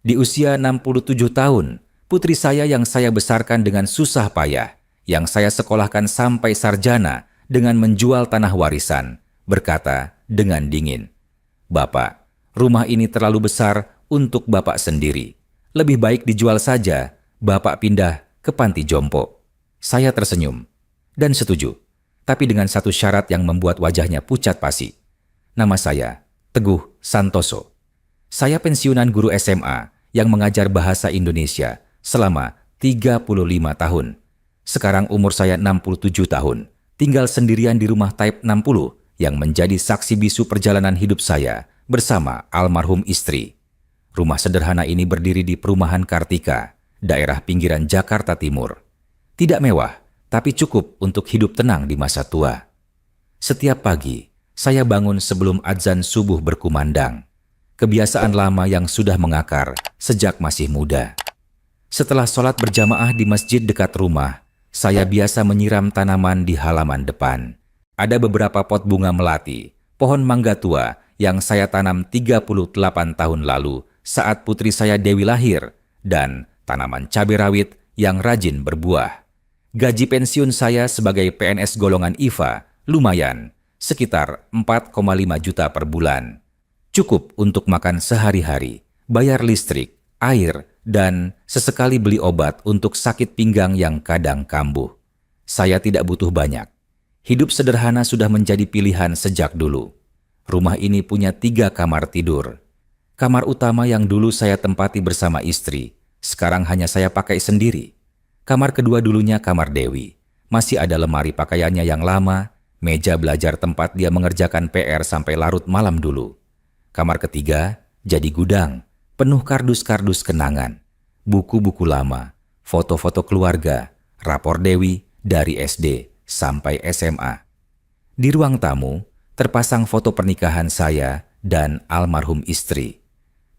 Di usia 67 tahun, putri saya yang saya besarkan dengan susah payah, yang saya sekolahkan sampai sarjana dengan menjual tanah warisan, berkata dengan dingin, "Bapak, rumah ini terlalu besar untuk Bapak sendiri. Lebih baik dijual saja, Bapak pindah ke panti jompo." Saya tersenyum dan setuju, tapi dengan satu syarat yang membuat wajahnya pucat pasi. Nama saya Teguh Santoso. Saya pensiunan guru SMA yang mengajar bahasa Indonesia selama 35 tahun. Sekarang umur saya 67 tahun, tinggal sendirian di rumah Type 60 yang menjadi saksi bisu perjalanan hidup saya bersama almarhum istri. Rumah sederhana ini berdiri di Perumahan Kartika, daerah pinggiran Jakarta Timur. Tidak mewah, tapi cukup untuk hidup tenang di masa tua. Setiap pagi, saya bangun sebelum azan subuh berkumandang. Kebiasaan lama yang sudah mengakar sejak masih muda. Setelah sholat berjamaah di masjid dekat rumah, saya biasa menyiram tanaman di halaman depan. Ada beberapa pot bunga melati, pohon mangga tua yang saya tanam 38 tahun lalu saat putri saya Dewi lahir, dan tanaman cabai rawit yang rajin berbuah. Gaji pensiun saya sebagai PNS golongan IVA lumayan, sekitar 4,5 juta per bulan. Cukup untuk makan sehari-hari, bayar listrik, air, dan sesekali beli obat untuk sakit pinggang yang kadang kambuh. Saya tidak butuh banyak. Hidup sederhana sudah menjadi pilihan sejak dulu. Rumah ini punya 3 kamar tidur. Kamar utama yang dulu saya tempati bersama istri, sekarang hanya saya pakai sendiri. Kamar kedua dulunya kamar Dewi. Masih ada lemari pakaiannya yang lama, meja belajar tempat dia mengerjakan PR sampai larut malam dulu. Kamar ketiga jadi gudang, penuh kardus-kardus kenangan, buku-buku lama, foto-foto keluarga, rapor Dewi dari SD sampai SMA. Di ruang tamu, terpasang foto pernikahan saya dan almarhum istri.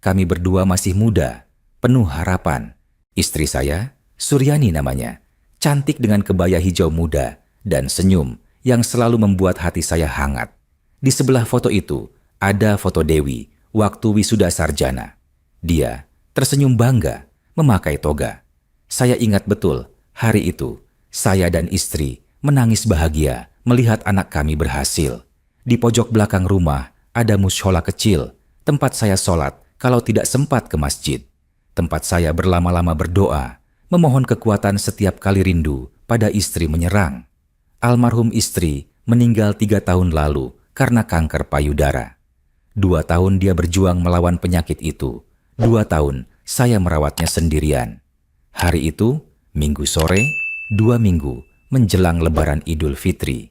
Kami berdua masih muda, penuh harapan. Istri saya, Suryani namanya, cantik dengan kebaya hijau muda dan senyum yang selalu membuat hati saya hangat. Di sebelah foto itu, ada foto Dewi waktu wisuda sarjana. Dia tersenyum bangga, memakai toga. Saya ingat betul, hari itu, saya dan istri menangis bahagia melihat anak kami berhasil. Di pojok belakang rumah ada mushola kecil, tempat saya sholat kalau tidak sempat ke masjid. Tempat saya berlama-lama berdoa, memohon kekuatan setiap kali rindu pada istri menyerang. Almarhum istri meninggal 3 tahun lalu karena kanker payudara. 2 tahun dia berjuang melawan penyakit itu. 2 tahun saya merawatnya sendirian. Hari itu, Minggu sore, 2 minggu menjelang Lebaran Idul Fitri.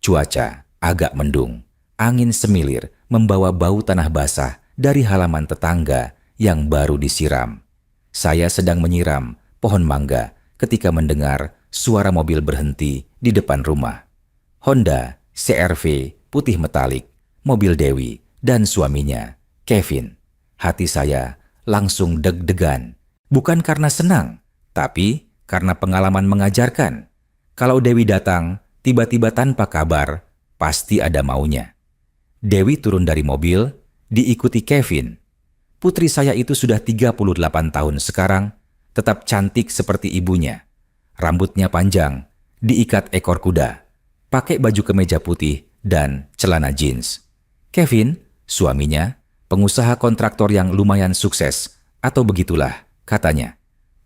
Cuaca agak mendung. Angin semilir membawa bau tanah basah dari halaman tetangga yang baru disiram. Saya sedang menyiram pohon mangga ketika mendengar suara mobil berhenti di depan rumah. Honda CR-V putih metalik, mobil Dewi dan suaminya, Kevin. Hati saya langsung deg-degan. Bukan karena senang, tapi karena pengalaman mengajarkan. Kalau Dewi datang, tiba-tiba tanpa kabar, pasti ada maunya. Dewi turun dari mobil, diikuti Kevin. Putri saya itu sudah 38 tahun sekarang, tetap cantik seperti ibunya. Rambutnya panjang, diikat ekor kuda, pakai baju kemeja putih dan celana jeans. Kevin, suaminya, pengusaha kontraktor yang lumayan sukses, atau begitulah katanya.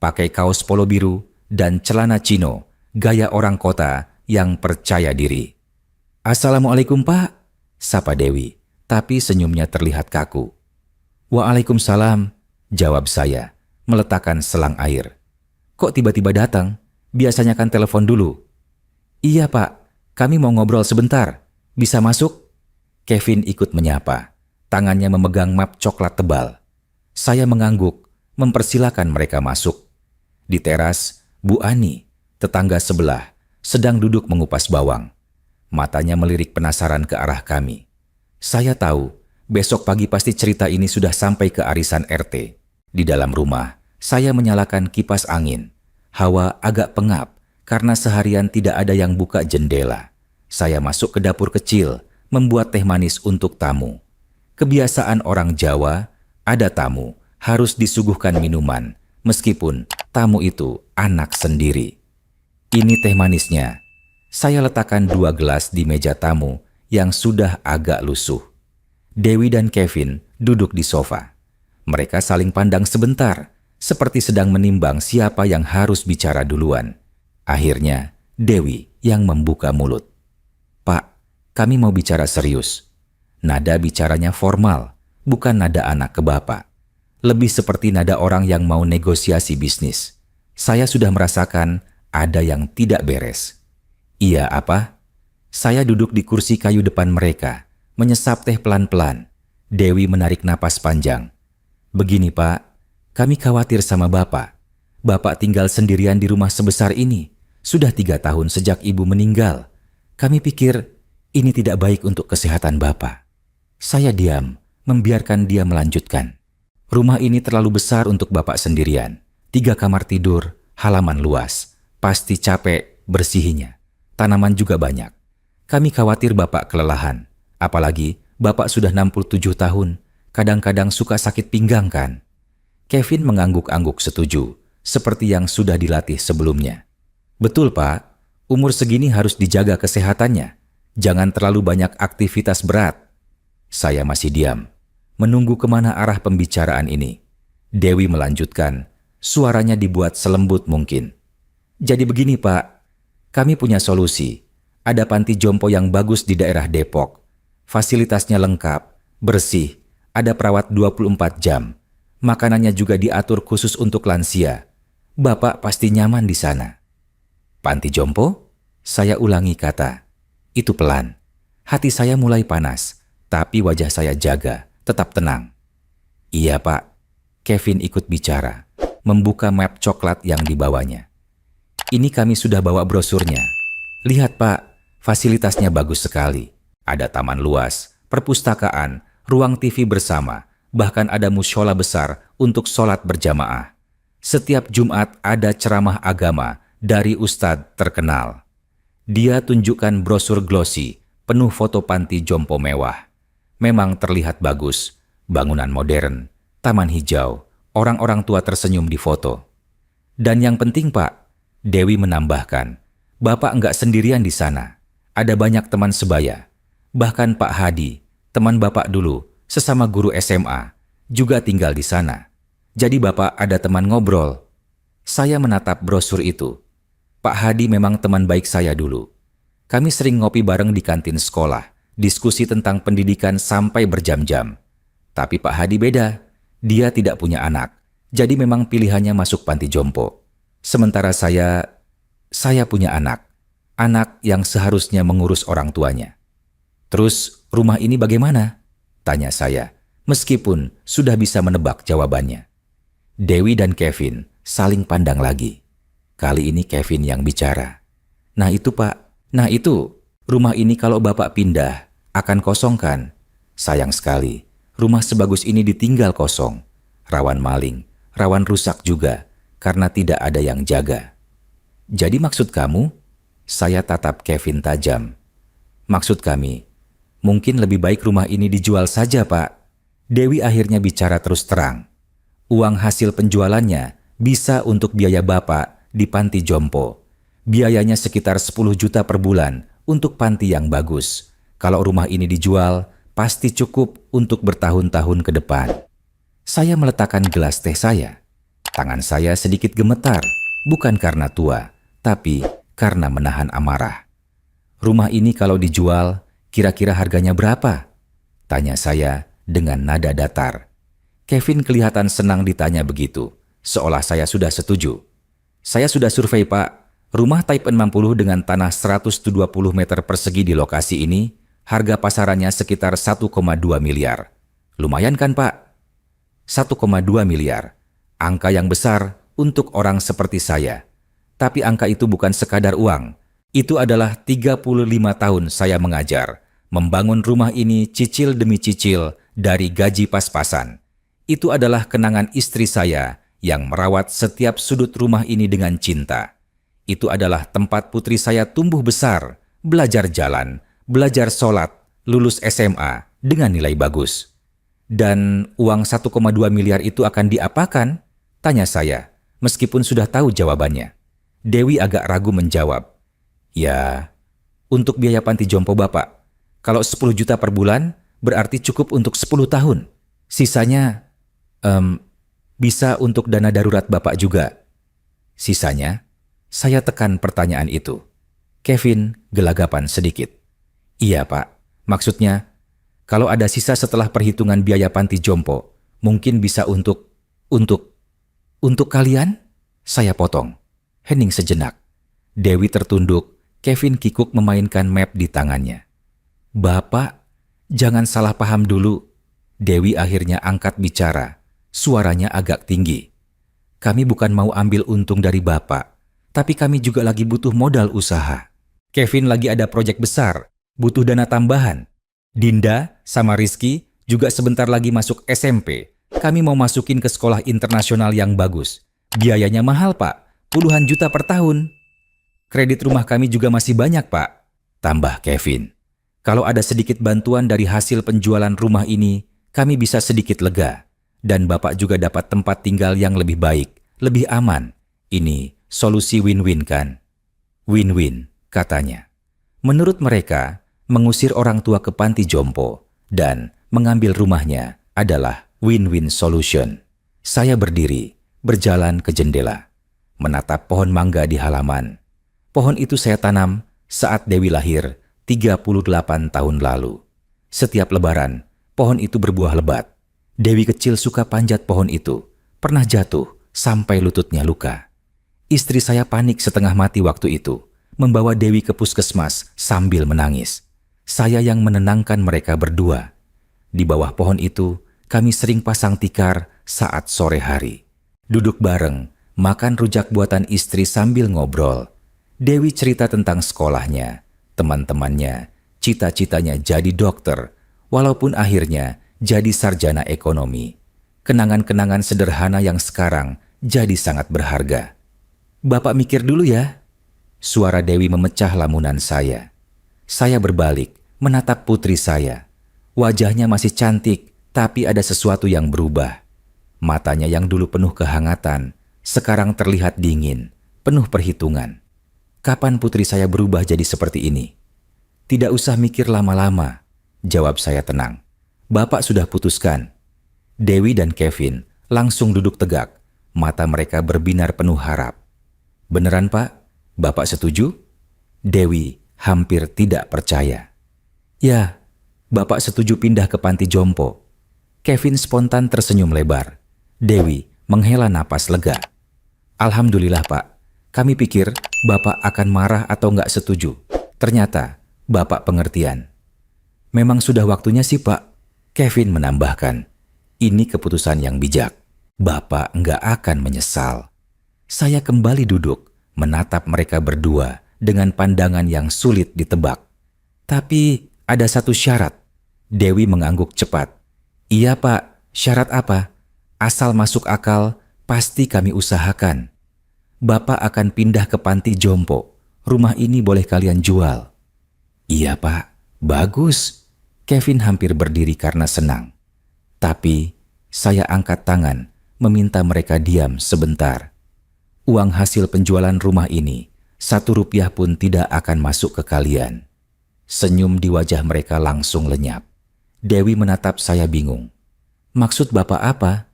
Pakai kaos polo biru dan celana chino, gaya orang kota yang percaya diri. "Assalamualaikum Pak," sapa Dewi, tapi senyumnya terlihat kaku. "Waalaikumsalam," jawab saya, meletakkan selang air. "Kok tiba-tiba datang? Biasanya kan telepon dulu." "Iya Pak, kami mau ngobrol sebentar. Bisa masuk?" Kevin ikut menyapa. Tangannya memegang map coklat tebal. Saya mengangguk, mempersilakan mereka masuk. Di teras, Bu Ani, tetangga sebelah, sedang duduk mengupas bawang. Matanya melirik penasaran ke arah kami. Saya tahu, besok pagi pasti cerita ini sudah sampai ke arisan RT. Di dalam rumah, saya menyalakan kipas angin. Hawa agak pengap karena seharian tidak ada yang buka jendela. Saya masuk ke dapur kecil, membuat teh manis untuk tamu. Kebiasaan orang Jawa, ada tamu, harus disuguhkan minuman, meskipun tamu itu anak sendiri. Ini teh manisnya. Saya letakkan 2 gelas di meja tamu yang sudah agak lusuh. Dewi dan Kevin duduk di sofa. Mereka saling pandang sebentar, seperti sedang menimbang siapa yang harus bicara duluan. Akhirnya, Dewi yang membuka mulut. "Pak, kami mau bicara serius." Nada bicaranya formal, bukan nada anak ke bapak. Lebih seperti nada orang yang mau negosiasi bisnis. Saya sudah merasakan ada yang tidak beres. "Iya apa?" Saya duduk di kursi kayu depan mereka, menyesap teh pelan-pelan. Dewi menarik napas panjang. "Begini Pak, kami khawatir sama Bapak. Bapak tinggal sendirian di rumah sebesar ini. Sudah 3 tahun sejak Ibu meninggal. Kami pikir ini tidak baik untuk kesehatan Bapak." Saya diam, membiarkan dia melanjutkan. "Rumah ini terlalu besar untuk Bapak sendirian. 3 kamar tidur, halaman luas. Pasti capek bersihinya. Tanaman juga banyak. Kami khawatir Bapak kelelahan. Apalagi Bapak sudah 67 tahun. Kadang-kadang suka sakit pinggang kan?" Kevin mengangguk-angguk setuju, seperti yang sudah dilatih sebelumnya. "Betul Pak, umur segini harus dijaga kesehatannya. Jangan terlalu banyak aktivitas berat." Saya masih diam, menunggu kemana arah pembicaraan ini. Dewi melanjutkan, suaranya dibuat selembut mungkin. "Jadi begini Pak, kami punya solusi. Ada panti jompo yang bagus di daerah Depok. Fasilitasnya lengkap, bersih, ada perawat 24 jam. Makanannya juga diatur khusus untuk lansia. Bapak pasti nyaman di sana." "Panti jompo?" Saya ulangi kata. Itu pelan. Hati saya mulai panas, tapi wajah saya jaga, tetap tenang. "Iya Pak." Kevin ikut bicara, membuka map coklat yang dibawanya. "Ini kami sudah bawa brosurnya. Lihat Pak, fasilitasnya bagus sekali. Ada taman luas, perpustakaan, ruang TV bersama, bahkan ada mushola besar untuk sholat berjamaah. Setiap Jumat ada ceramah agama dari ustadz terkenal." Dia tunjukkan brosur glossy, penuh foto panti jompo mewah. Memang terlihat bagus, bangunan modern, taman hijau, orang-orang tua tersenyum di foto. "Dan yang penting Pak," Dewi menambahkan, "Bapak enggak sendirian di sana. Ada banyak teman sebaya. Bahkan Pak Hadi, teman Bapak dulu, sesama guru SMA, juga tinggal di sana. Jadi Bapak ada teman ngobrol." Saya menatap brosur itu. Pak Hadi memang teman baik saya dulu. Kami sering ngopi bareng di kantin sekolah, diskusi tentang pendidikan sampai berjam-jam. Tapi Pak Hadi beda. Dia tidak punya anak, jadi memang pilihannya masuk panti jompo. Sementara saya punya anak. Anak yang seharusnya mengurus orang tuanya. "Terus rumah ini bagaimana?" tanya saya, meskipun sudah bisa menebak jawabannya. Dewi dan Kevin saling pandang lagi. Kali ini Kevin yang bicara. "Nah itu Pak, nah itu, rumah ini kalau Bapak pindah, akan kosong kan? Sayang sekali, rumah sebagus ini ditinggal kosong. Rawan maling, rawan rusak juga, karena tidak ada yang jaga." "Jadi maksud kamu?" Saya tatap Kevin tajam. "Maksud kami, mungkin lebih baik rumah ini dijual saja Pak." Dewi akhirnya bicara terus terang. "Uang hasil penjualannya bisa untuk biaya Bapak di panti jompo. Biayanya sekitar 10 juta per bulan untuk panti yang bagus. Kalau rumah ini dijual, pasti cukup untuk bertahun-tahun ke depan." Saya meletakkan gelas teh saya. Tangan saya sedikit gemetar, bukan karena tua, tapi karena menahan amarah. "Rumah ini kalau dijual, kira-kira harganya berapa?" tanya saya dengan nada datar. Kevin kelihatan senang ditanya begitu, seolah saya sudah setuju. "Saya sudah survei Pak. Rumah Type 60 dengan tanah 120 meter persegi di lokasi ini, harga pasarannya sekitar 1,2 miliar. Lumayan kan Pak?" 1,2 miliar. Angka yang besar untuk orang seperti saya. Tapi angka itu bukan sekadar uang. Itu adalah 35 tahun saya mengajar, membangun rumah ini cicil demi cicil dari gaji pas-pasan. Itu adalah kenangan istri saya yang merawat setiap sudut rumah ini dengan cinta. Itu adalah tempat putri saya tumbuh besar, belajar jalan, belajar sholat, lulus SMA dengan nilai bagus. Dan uang 1,2 miliar itu akan diapakan? Tanya saya, meskipun sudah tahu jawabannya. Dewi agak ragu menjawab. Ya, untuk biaya panti jompo Bapak. Kalau 10 juta per bulan, berarti cukup untuk 10 tahun. Sisanya, bisa untuk dana darurat Bapak juga. Sisanya, saya tekan pertanyaan itu. Kevin gelagapan sedikit. Iya Pak, maksudnya, kalau ada sisa setelah perhitungan biaya panti jompo, mungkin bisa untuk kalian? Saya potong. Hening sejenak. Dewi tertunduk, Kevin kikuk memainkan map di tangannya. Bapak, jangan salah paham dulu. Dewi akhirnya angkat bicara, suaranya agak tinggi. Kami bukan mau ambil untung dari Bapak, tapi kami juga lagi butuh modal usaha. Kevin lagi ada proyek besar, butuh dana tambahan. Dinda sama Rizky juga sebentar lagi masuk SMP. Kami mau masukin ke sekolah internasional yang bagus. Biayanya mahal Pak, puluhan juta per tahun. Kredit rumah kami juga masih banyak Pak, tambah Kevin. Kalau ada sedikit bantuan dari hasil penjualan rumah ini, kami bisa sedikit lega. Dan Bapak juga dapat tempat tinggal yang lebih baik, lebih aman. Ini solusi win-win kan? Win-win, katanya. Menurut mereka, mengusir orang tua ke panti jompo dan mengambil rumahnya adalah win-win solution. Saya berdiri, berjalan ke jendela, menatap pohon mangga di halaman. Pohon itu saya tanam saat Dewi lahir 38 tahun lalu. Setiap lebaran, pohon itu berbuah lebat. Dewi kecil suka panjat pohon itu, pernah jatuh sampai lututnya luka. Istri saya panik setengah mati waktu itu, membawa Dewi ke puskesmas sambil menangis. Saya yang menenangkan mereka berdua. Di bawah pohon itu, kami sering pasang tikar saat sore hari. Duduk bareng, makan rujak buatan istri sambil ngobrol. Dewi cerita tentang sekolahnya, teman-temannya, cita-citanya jadi dokter, walaupun akhirnya jadi sarjana ekonomi. Kenangan-kenangan sederhana yang sekarang jadi sangat berharga. Bapak mikir dulu ya. Suara Dewi memecah lamunan saya. Saya berbalik, menatap putri saya. Wajahnya masih cantik, tapi ada sesuatu yang berubah. Matanya yang dulu penuh kehangatan, sekarang terlihat dingin, penuh perhitungan. Kapan putri saya berubah jadi seperti ini? Tidak usah mikir lama-lama, jawab saya tenang. Bapak sudah putuskan. Dewi dan Kevin langsung duduk tegak, mata mereka berbinar penuh harap. Beneran Pak? Bapak setuju? Dewi hampir tidak percaya. Ya, Bapak setuju pindah ke panti jompo. Kevin spontan tersenyum lebar. Dewi menghela napas lega. Alhamdulillah Pak. Kami pikir Bapak akan marah atau nggak setuju. Ternyata Bapak pengertian. Memang sudah waktunya sih Pak. Kevin menambahkan. Ini keputusan yang bijak. Bapak nggak akan menyesal. Saya kembali duduk, menatap mereka berdua dengan pandangan yang sulit ditebak. Tapi ada satu syarat. Dewi mengangguk cepat. Iya Pak, syarat apa? Asal masuk akal, pasti kami usahakan. Bapak akan pindah ke panti jompo. Rumah ini boleh kalian jual. Iya Pak, bagus. Kevin hampir berdiri karena senang. Tapi saya angkat tangan, meminta mereka diam sebentar. Uang hasil penjualan rumah ini, 1 rupiah pun tidak akan masuk ke kalian. Senyum di wajah mereka langsung lenyap. Dewi menatap saya bingung. Maksud Bapak apa?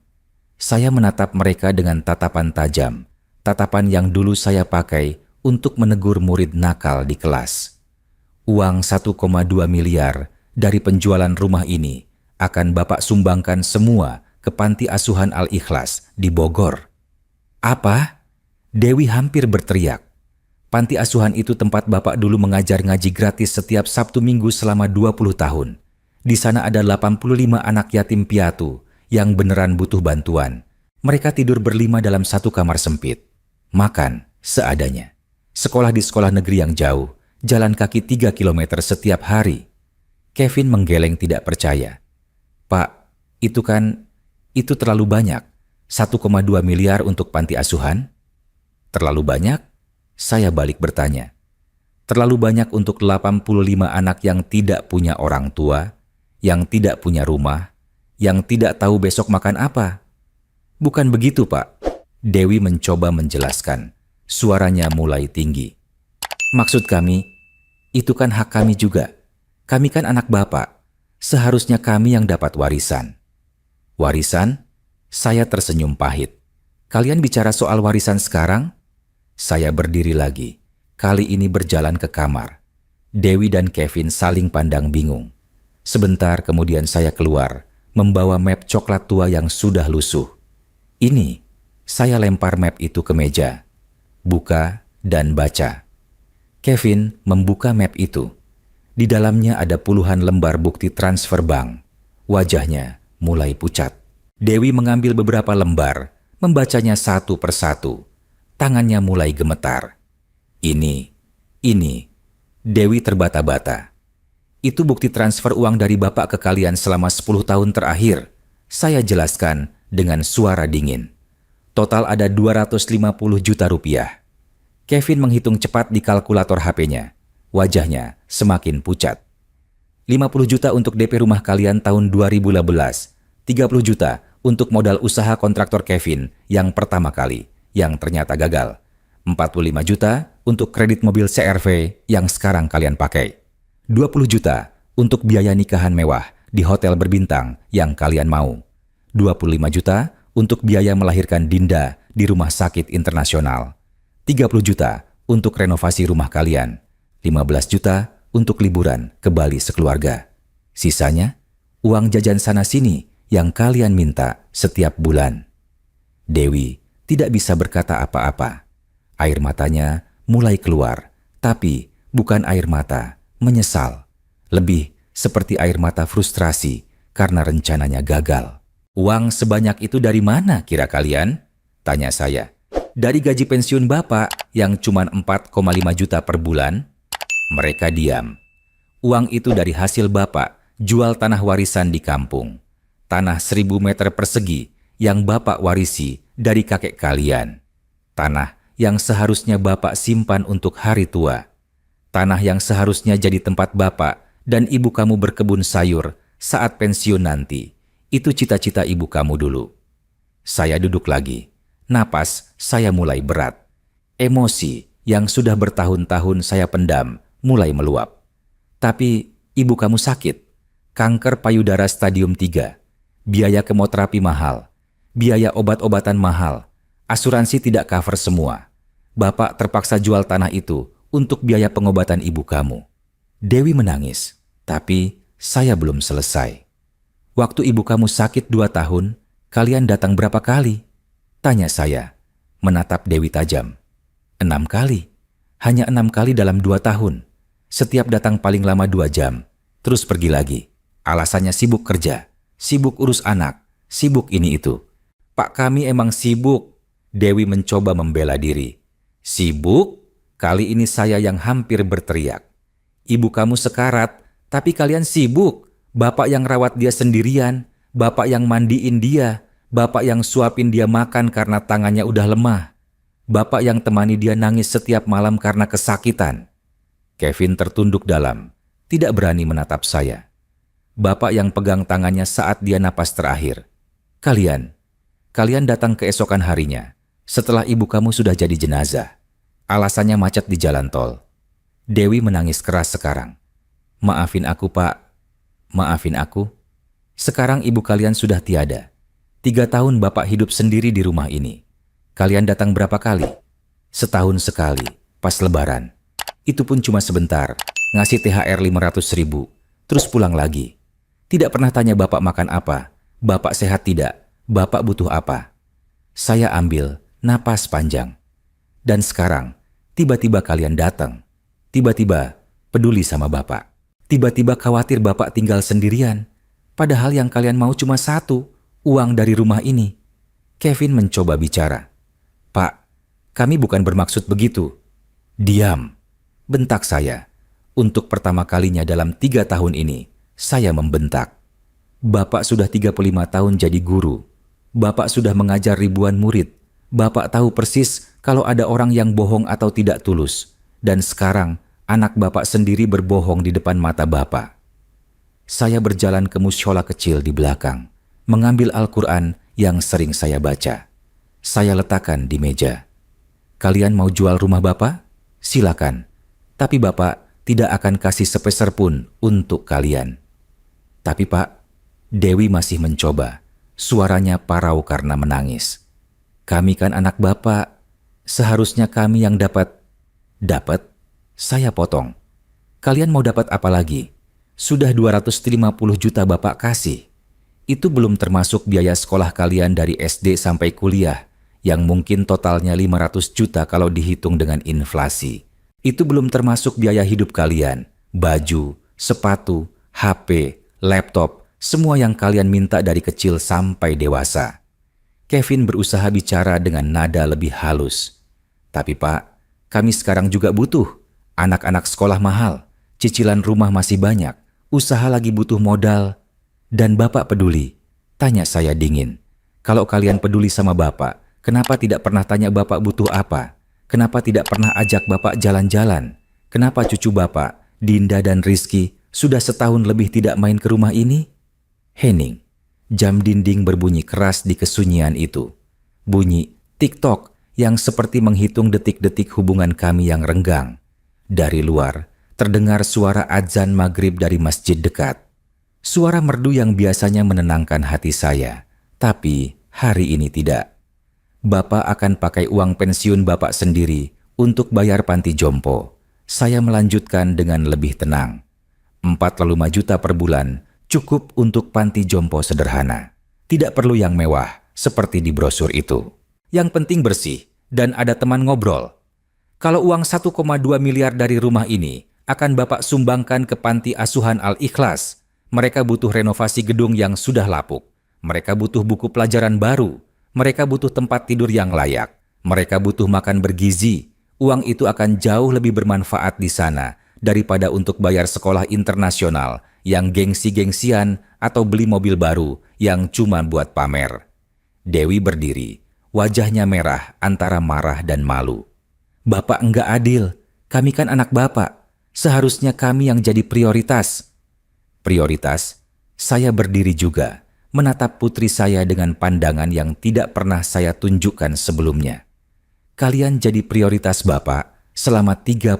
Saya menatap mereka dengan tatapan tajam. Tatapan yang dulu saya pakai untuk menegur murid nakal di kelas. Uang 1,2 miliar dari penjualan rumah ini akan Bapak sumbangkan semua ke Panti Asuhan Al-Ikhlas di Bogor. Apa? Dewi hampir berteriak. Panti asuhan itu tempat Bapak dulu mengajar ngaji gratis setiap Sabtu Minggu selama 20 tahun. Di sana ada 85 anak yatim piatu yang beneran butuh bantuan. Mereka tidur berlima dalam satu kamar sempit. Makan seadanya. Sekolah di sekolah negeri yang jauh, jalan kaki 3 kilometer setiap hari. Kevin menggeleng tidak percaya. Pak, itu terlalu banyak. 1,2 miliar untuk panti asuhan? Terlalu banyak? Saya balik bertanya. Terlalu banyak untuk 85 anak yang tidak punya orang tua, yang tidak punya rumah, yang tidak tahu besok makan apa. Bukan begitu, Pak. Dewi mencoba menjelaskan. Suaranya mulai tinggi. Maksud kami, itu kan hak kami juga. Kami kan anak Bapak. Seharusnya kami yang dapat warisan. Warisan? Saya tersenyum pahit. Kalian bicara soal warisan sekarang? Saya berdiri lagi. Kali ini berjalan ke kamar. Dewi dan Kevin saling pandang bingung. Sebentar kemudian saya keluar, membawa map coklat tua yang sudah lusuh. Ini, saya lempar map itu ke meja. Buka dan baca. Kevin membuka map itu. Di dalamnya ada puluhan lembar bukti transfer bank. Wajahnya mulai pucat. Dewi mengambil beberapa lembar, membacanya satu persatu. Tangannya mulai gemetar. Ini. Dewi terbata-bata. Itu bukti transfer uang dari Bapak ke kalian selama 10 tahun terakhir. Saya jelaskan dengan suara dingin. Total ada 250 juta rupiah. Kevin menghitung cepat di kalkulator HP-nya. Wajahnya semakin pucat. 50 juta untuk DP rumah kalian tahun 2015. 30 juta untuk modal usaha kontraktor Kevin yang pertama kali, yang ternyata gagal. 45 juta untuk kredit mobil CR-V yang sekarang kalian pakai. 20 juta untuk biaya nikahan mewah di hotel berbintang yang kalian mau. 25 juta untuk biaya melahirkan Dinda di rumah sakit internasional. 30 juta untuk renovasi rumah kalian. 15 juta untuk liburan ke Bali sekeluarga. Sisanya, uang jajan sana-sini yang kalian minta setiap bulan. Dewi tidak bisa berkata apa-apa. Air matanya mulai keluar, tapi bukan air mata menyesal. Lebih seperti air mata frustrasi karena rencananya gagal. Uang sebanyak itu dari mana kira kalian? Tanya saya. Dari gaji pensiun Bapak yang cuma 4,5 juta per bulan? Mereka diam. Uang itu dari hasil Bapak jual tanah warisan di kampung. Tanah 1000 meter persegi yang Bapak warisi dari kakek kalian. Tanah yang seharusnya Bapak simpan untuk hari tua. Tanah yang seharusnya jadi tempat Bapak dan ibu kamu berkebun sayur saat pensiun nanti. Itu cita-cita ibu kamu dulu. Saya duduk lagi. Napas saya mulai berat. Emosi yang sudah bertahun-tahun saya pendam mulai meluap. Tapi ibu kamu sakit. Kanker payudara stadium 3. Biaya kemoterapi mahal. Biaya obat-obatan mahal. Asuransi tidak cover semua. Bapak terpaksa jual tanah itu untuk biaya pengobatan ibu kamu. Dewi menangis. Tapi saya belum selesai. Waktu ibu kamu sakit 2 tahun, kalian datang berapa kali? Tanya saya, menatap Dewi tajam. 6 kali. Hanya 6 kali dalam 2 tahun. Setiap datang paling lama 2 jam. Terus pergi lagi. Alasannya sibuk kerja. Sibuk urus anak. Sibuk ini itu. Pak, kami emang sibuk. Dewi mencoba membela diri. Sibuk? Kali ini saya yang hampir berteriak. Ibu kamu sekarat, tapi kalian sibuk. Bapak yang rawat dia sendirian. Bapak yang mandiin dia. Bapak yang suapin dia makan karena tangannya udah lemah. Bapak yang temani dia nangis setiap malam karena kesakitan. Kevin tertunduk dalam, tidak berani menatap saya. Bapak yang pegang tangannya saat dia napas terakhir. Kalian datang keesokan harinya, setelah ibu kamu sudah jadi jenazah. Alasannya macet di jalan tol. Dewi menangis keras sekarang. Maafin aku, Pak. Maafin aku. Sekarang ibu kalian sudah tiada. 3 tahun Bapak hidup sendiri di rumah ini. Kalian datang berapa kali? Setahun sekali, pas lebaran. Itu pun cuma sebentar, ngasih THR 500.000, terus pulang lagi. Tidak pernah tanya Bapak makan apa, Bapak sehat tidak, Bapak butuh apa. Saya ambil napas panjang. Dan sekarang, tiba-tiba kalian datang. Tiba-tiba peduli sama Bapak. Tiba-tiba khawatir Bapak tinggal sendirian. Padahal yang kalian mau cuma satu, uang dari rumah ini. Kevin mencoba bicara. Pak, kami bukan bermaksud begitu. Diam, bentak saya. Untuk pertama kalinya dalam 3 tahun ini, saya membentak. Bapak sudah 35 tahun jadi guru. Bapak sudah mengajar ribuan murid. Bapak tahu persis kalau ada orang yang bohong atau tidak tulus. Dan sekarang, anak Bapak sendiri berbohong di depan mata Bapak. Saya berjalan ke musyola kecil di belakang. mengambil Al-Quran yang sering saya baca. Saya letakkan di meja. Kalian mau jual rumah Bapak? Silakan. Tapi Bapak tidak akan kasih sepeser pun untuk kalian. Tapi Pak, Dewi masih mencoba. Suaranya parau karena menangis. Kami kan anak Bapak. Seharusnya kami yang dapat. Dapat? Saya potong. Kalian mau dapat apa lagi? Sudah 250 juta Bapak kasih. Itu belum termasuk biaya sekolah kalian dari SD sampai kuliah, yang mungkin totalnya 500 juta kalau dihitung dengan inflasi. Itu belum termasuk biaya hidup kalian, baju, sepatu, HP, laptop, semua yang kalian minta dari kecil sampai dewasa. Kevin berusaha bicara dengan nada lebih halus. Tapi Pak, kami sekarang juga butuh. Anak-anak sekolah mahal, cicilan rumah masih banyak, usaha lagi butuh modal. Dan Bapak peduli? Tanya saya dingin. Kalau kalian peduli sama Bapak, kenapa tidak pernah tanya Bapak butuh apa? Kenapa tidak pernah ajak Bapak jalan-jalan? Kenapa cucu Bapak, Dinda dan Rizky, sudah setahun lebih tidak main ke rumah ini? Hening. Jam dinding berbunyi keras di kesunyian itu. Bunyi TikTok yang seperti menghitung detik-detik hubungan kami yang renggang. Dari luar, terdengar suara adzan maghrib dari masjid dekat. Suara merdu yang biasanya menenangkan hati saya, tapi hari ini tidak. Bapak akan pakai uang pensiun Bapak sendiri untuk bayar panti jompo. Saya melanjutkan dengan lebih tenang. 45 juta per bulan cukup untuk panti jompo sederhana. Tidak perlu yang mewah seperti di brosur itu. Yang penting bersih dan ada teman ngobrol. Kalau uang 1,2 miliar dari rumah ini akan Bapak sumbangkan ke panti asuhan Al-Ikhlas. Mereka butuh renovasi gedung yang sudah lapuk. Mereka butuh buku pelajaran baru. Mereka butuh tempat tidur yang layak. Mereka butuh makan bergizi. Uang itu akan jauh lebih bermanfaat di sana daripada untuk bayar sekolah internasional yang gengsi-gengsian atau beli mobil baru yang cuma buat pamer. Dewi berdiri, wajahnya merah antara marah dan malu. Bapak enggak adil. Kami kan anak Bapak. Seharusnya kami yang jadi prioritas. Prioritas? Saya berdiri juga, menatap putri saya dengan pandangan yang tidak pernah saya tunjukkan sebelumnya. Kalian jadi prioritas Bapak selama 38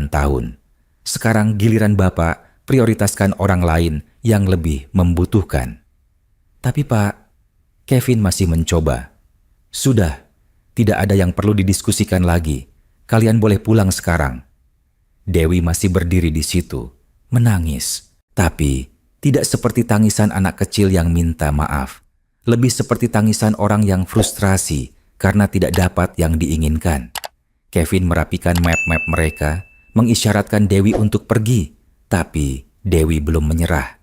tahun. Sekarang giliran Bapak prioritaskan orang lain yang lebih membutuhkan. Tapi Pak, Kevin masih mencoba. Sudah, tidak ada yang perlu didiskusikan lagi. Kalian boleh pulang sekarang. Dewi masih berdiri di situ, menangis. Tapi tidak seperti tangisan anak kecil yang minta maaf. Lebih seperti tangisan orang yang frustrasi karena tidak dapat yang diinginkan. Kevin merapikan map-map mereka, mengisyaratkan Dewi untuk pergi. Tapi Dewi belum menyerah.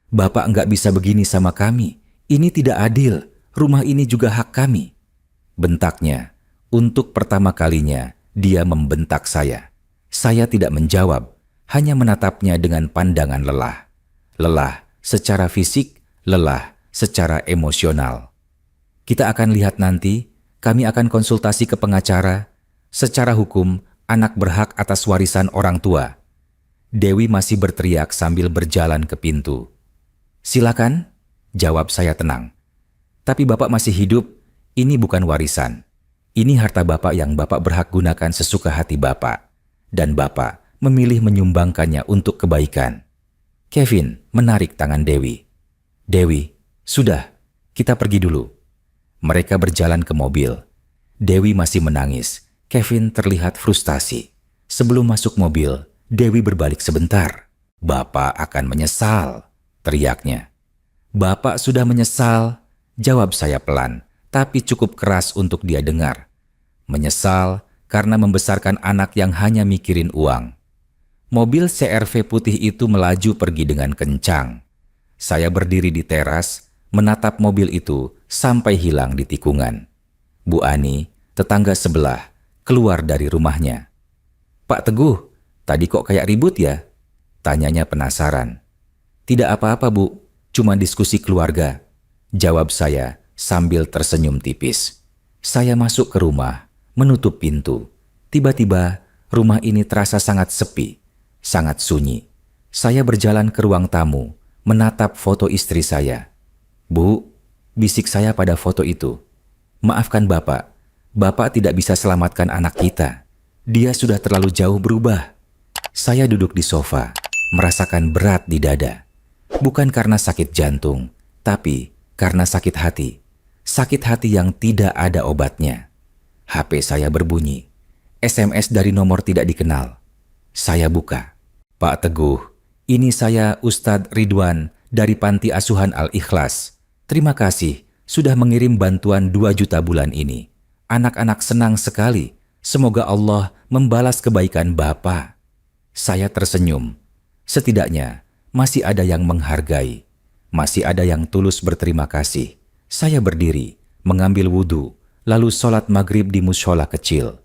Bapak enggak bisa begini sama kami. Ini tidak adil. Rumah ini juga hak kami. Bentaknya. Untuk pertama kalinya, dia membentak saya. Saya tidak menjawab, hanya menatapnya dengan pandangan lelah. Lelah secara fisik, lelah secara emosional. Kita akan lihat nanti, kami akan konsultasi ke pengacara. Secara hukum, anak berhak atas warisan orang tua. Dewi masih berteriak sambil berjalan ke pintu. Silakan, jawab saya tenang. Tapi Bapak masih hidup, ini bukan warisan. Ini harta Bapak yang Bapak berhak gunakan sesuka hati Bapak. Dan Bapak memilih menyumbangkannya untuk kebaikan. Kevin menarik tangan Dewi. Dewi, sudah, kita pergi dulu. Mereka berjalan ke mobil. Dewi masih menangis. Kevin terlihat frustasi. Sebelum masuk mobil, Dewi berbalik sebentar. Bapak akan menyesal, teriaknya. Bapak sudah menyesal, jawab saya pelan, tapi cukup keras untuk dia dengar. Menyesal karena membesarkan anak yang hanya mikirin uang. Mobil CR-V putih itu melaju pergi dengan kencang. Saya berdiri di teras, menatap mobil itu sampai hilang di tikungan. Bu Ani, tetangga sebelah, keluar dari rumahnya. Pak Teguh, tadi kok kayak ribut ya? Tanyanya penasaran. Tidak apa-apa Bu, cuma diskusi keluarga. Jawab saya sambil tersenyum tipis. Saya masuk ke rumah, menutup pintu. Tiba-tiba, rumah ini terasa sangat sepi, sangat sunyi. Saya berjalan ke ruang tamu, menatap foto istri saya. Bu, bisik saya pada foto itu. Maafkan Bapak, Bapak tidak bisa selamatkan anak kita. Dia sudah terlalu jauh berubah. Saya duduk di sofa, merasakan berat di dada. Bukan karena sakit jantung, tapi karena sakit hati. Sakit hati yang tidak ada obatnya. HP saya berbunyi. SMS dari nomor tidak dikenal. Saya buka. Pak Teguh, ini saya Ustadz Ridwan dari Panti Asuhan Al-Ikhlas. Terima kasih sudah mengirim bantuan 2 juta bulan ini. Anak-anak senang sekali. Semoga Allah membalas kebaikan Bapak. Saya tersenyum. Setidaknya masih ada yang menghargai. Masih ada yang tulus berterima kasih. Saya berdiri, mengambil wudhu, lalu sholat maghrib di mushola kecil.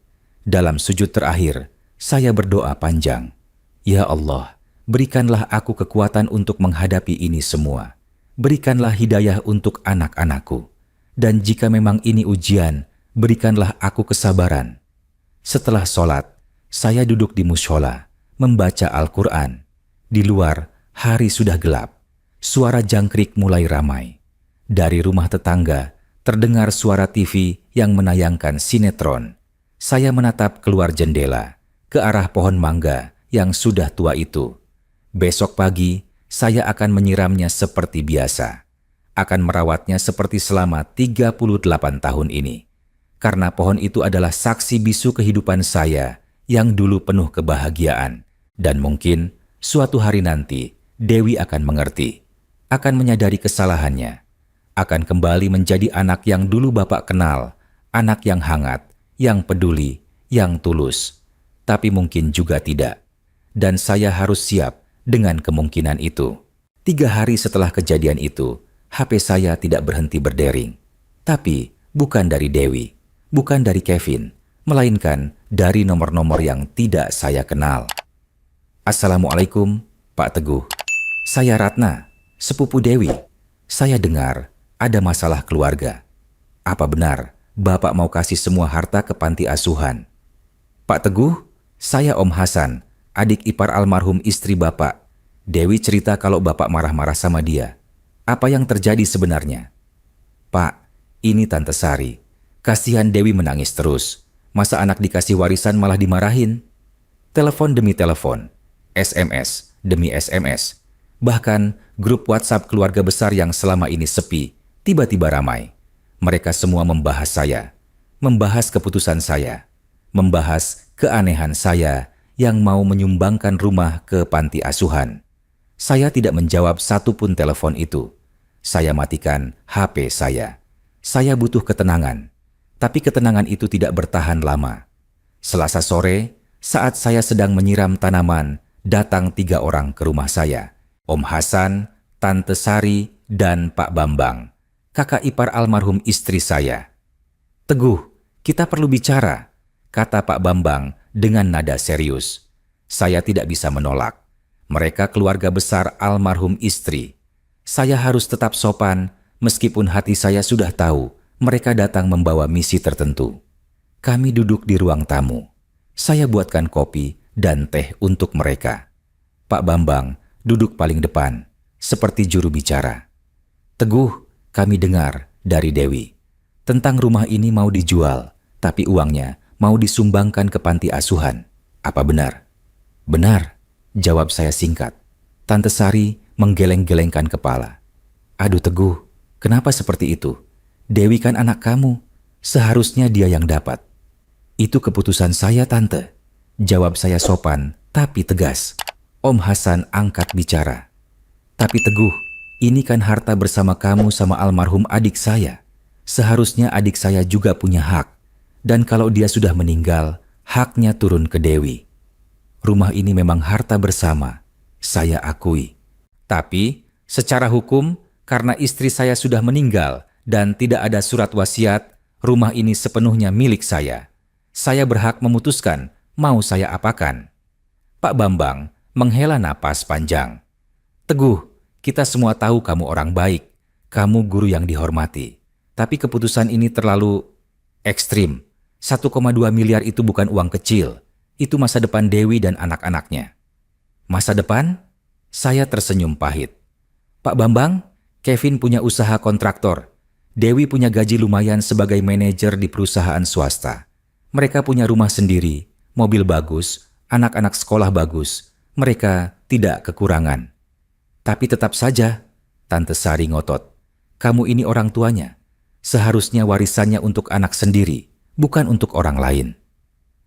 Dalam sujud terakhir, saya berdoa panjang. Ya Allah, berikanlah aku kekuatan untuk menghadapi ini semua. Berikanlah hidayah untuk anak-anakku. Dan jika memang ini ujian, berikanlah aku kesabaran. Setelah sholat, saya duduk di mushola, membaca Al-Quran. Di luar, hari sudah gelap. Suara jangkrik mulai ramai. Dari rumah tetangga, terdengar suara TV yang menayangkan sinetron. Saya menatap keluar jendela, ke arah pohon mangga yang sudah tua itu. Besok pagi, saya akan menyiramnya seperti biasa. Akan merawatnya seperti selama 38 tahun ini. Karena pohon itu adalah saksi bisu kehidupan saya yang dulu penuh kebahagiaan. Dan mungkin suatu hari nanti Dewi akan mengerti, akan menyadari kesalahannya, akan kembali menjadi anak yang dulu Bapak kenal, anak yang hangat, yang peduli, yang tulus. Tapi mungkin juga tidak. Dan saya harus siap dengan kemungkinan itu. 3 hari setelah kejadian itu, HP saya tidak berhenti berdering. Tapi bukan dari Dewi, bukan dari Kevin, melainkan dari nomor-nomor yang tidak saya kenal. Assalamualaikum, Pak Teguh. Saya Ratna, sepupu Dewi. Saya dengar ada masalah keluarga. Apa benar Bapak mau kasih semua harta ke panti asuhan? Pak Teguh, saya Om Hasan, adik ipar almarhum istri Bapak. Dewi cerita kalau Bapak marah-marah sama dia. Apa yang terjadi sebenarnya? Pak, ini Tante Sari. Kasihan Dewi menangis terus. Masa anak dikasih warisan malah dimarahin? Telepon demi telepon, SMS demi SMS. Bahkan grup WhatsApp keluarga besar yang selama ini sepi, tiba-tiba ramai. Mereka semua membahas saya, membahas keputusan saya, membahas keanehan saya yang mau menyumbangkan rumah ke panti asuhan. Saya tidak menjawab satupun telepon itu. Saya matikan HP saya. Saya butuh ketenangan. Tapi ketenangan itu tidak bertahan lama. Selasa sore, saat saya sedang menyiram tanaman, datang 3 orang ke rumah saya. Om Hasan, Tante Sari, dan Pak Bambang, kakak ipar almarhum istri saya. Teguh, kita perlu bicara, kata Pak Bambang dengan nada serius. Saya tidak bisa menolak. Mereka keluarga besar almarhum istri. Saya harus tetap sopan, meskipun hati saya sudah tahu mereka datang membawa misi tertentu. Kami duduk di ruang tamu. Saya buatkan kopi dan teh untuk mereka. Pak Bambang duduk paling depan, seperti juru bicara. Teguh, kami dengar dari Dewi. Tentang rumah ini mau dijual, tapi uangnya mau disumbangkan ke panti asuhan. Apa benar? Benar, jawab saya singkat. Tante Sari menggeleng-gelengkan kepala. Aduh Teguh, kenapa seperti itu? Dewi kan anak kamu, seharusnya dia yang dapat. Itu keputusan saya Tante, jawab saya sopan tapi tegas. Om Hasan angkat bicara. Tapi Teguh, ini kan harta bersama kamu sama almarhum adik saya. Seharusnya adik saya juga punya hak. Dan kalau dia sudah meninggal, haknya turun ke Dewi. Rumah ini memang harta bersama, saya akui. Tapi secara hukum, karena istri saya sudah meninggal dan tidak ada surat wasiat, rumah ini sepenuhnya milik saya. Saya berhak memutuskan mau saya apakan. Pak Bambang menghela napas panjang. Teguh, kita semua tahu kamu orang baik. Kamu guru yang dihormati. Tapi keputusan ini terlalu ekstrim. 1,2 miliar itu bukan uang kecil. Itu masa depan Dewi dan anak-anaknya. Masa depan? Saya tersenyum pahit. Pak Bambang, Kevin punya usaha kontraktor. Dewi punya gaji lumayan sebagai manajer di perusahaan swasta. Mereka punya rumah sendiri, mobil bagus, anak-anak sekolah bagus. Mereka tidak kekurangan. Tapi tetap saja, Tante Sari ngotot. Kamu ini orang tuanya. Seharusnya warisannya untuk anak sendiri, bukan untuk orang lain.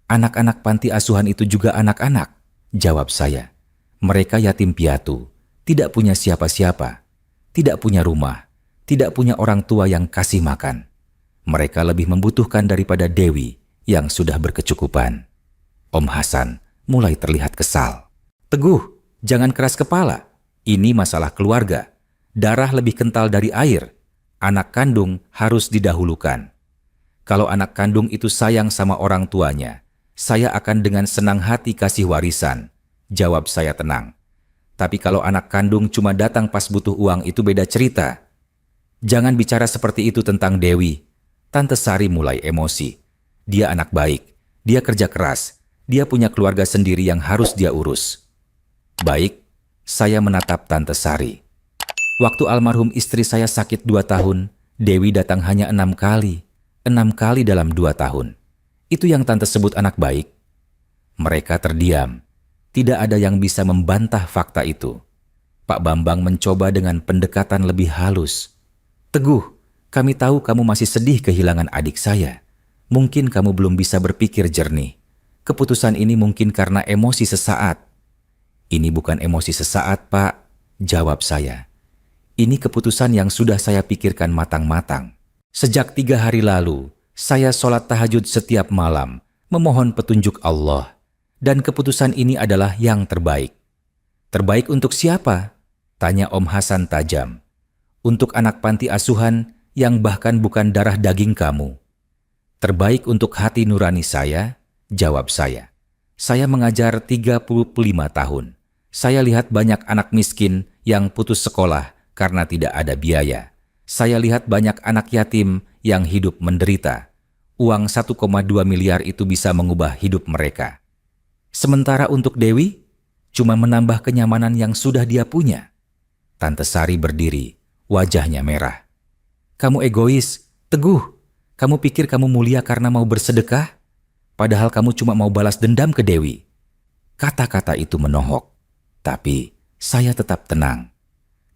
Anak-anak panti asuhan itu juga anak-anak, jawab saya. Mereka yatim piatu, tidak punya siapa-siapa, tidak punya rumah, tidak punya orang tua yang kasih makan. Mereka lebih membutuhkan daripada Dewi yang sudah berkecukupan. Om Hasan mulai terlihat kesal. Teguh, jangan keras kepala. Ini masalah keluarga. Darah lebih kental dari air. Anak kandung harus didahulukan. Kalau anak kandung itu sayang sama orang tuanya, saya akan dengan senang hati kasih warisan. Jawab saya tenang. Tapi kalau anak kandung cuma datang pas butuh uang, itu beda cerita. Jangan bicara seperti itu tentang Dewi. Tante Sari mulai emosi. Dia anak baik, dia kerja keras, dia punya keluarga sendiri yang harus dia urus. Baik, saya menatap Tante Sari. Waktu almarhum istri saya sakit 2 tahun, Dewi datang hanya 6 kali. 6 kali dalam 2 tahun. Itu yang Tante sebut anak baik? Mereka terdiam. Tidak ada yang bisa membantah fakta itu. Pak Bambang mencoba dengan pendekatan lebih halus. Teguh, kami tahu kamu masih sedih kehilangan adik saya. Mungkin kamu belum bisa berpikir jernih. Keputusan ini mungkin karena emosi sesaat. Ini bukan emosi sesaat, Pak, jawab saya. Ini keputusan yang sudah saya pikirkan matang-matang. Sejak 3 hari lalu, saya sholat tahajud setiap malam, memohon petunjuk Allah. Dan keputusan ini adalah yang terbaik. Terbaik untuk siapa? Tanya Om Hasan tajam. Untuk anak panti asuhan yang bahkan bukan darah daging kamu. Terbaik untuk hati nurani saya, jawab saya. Saya mengajar 35 tahun. Saya lihat banyak anak miskin yang putus sekolah karena tidak ada biaya. Saya lihat banyak anak yatim yang hidup menderita. Uang 1,2 miliar itu bisa mengubah hidup mereka. Sementara untuk Dewi, cuma menambah kenyamanan yang sudah dia punya. Tante Sari berdiri, wajahnya merah. Kamu egois, Teguh. Kamu pikir kamu mulia karena mau bersedekah? Padahal kamu cuma mau balas dendam ke Dewi. Kata-kata itu menohok. Tapi saya tetap tenang.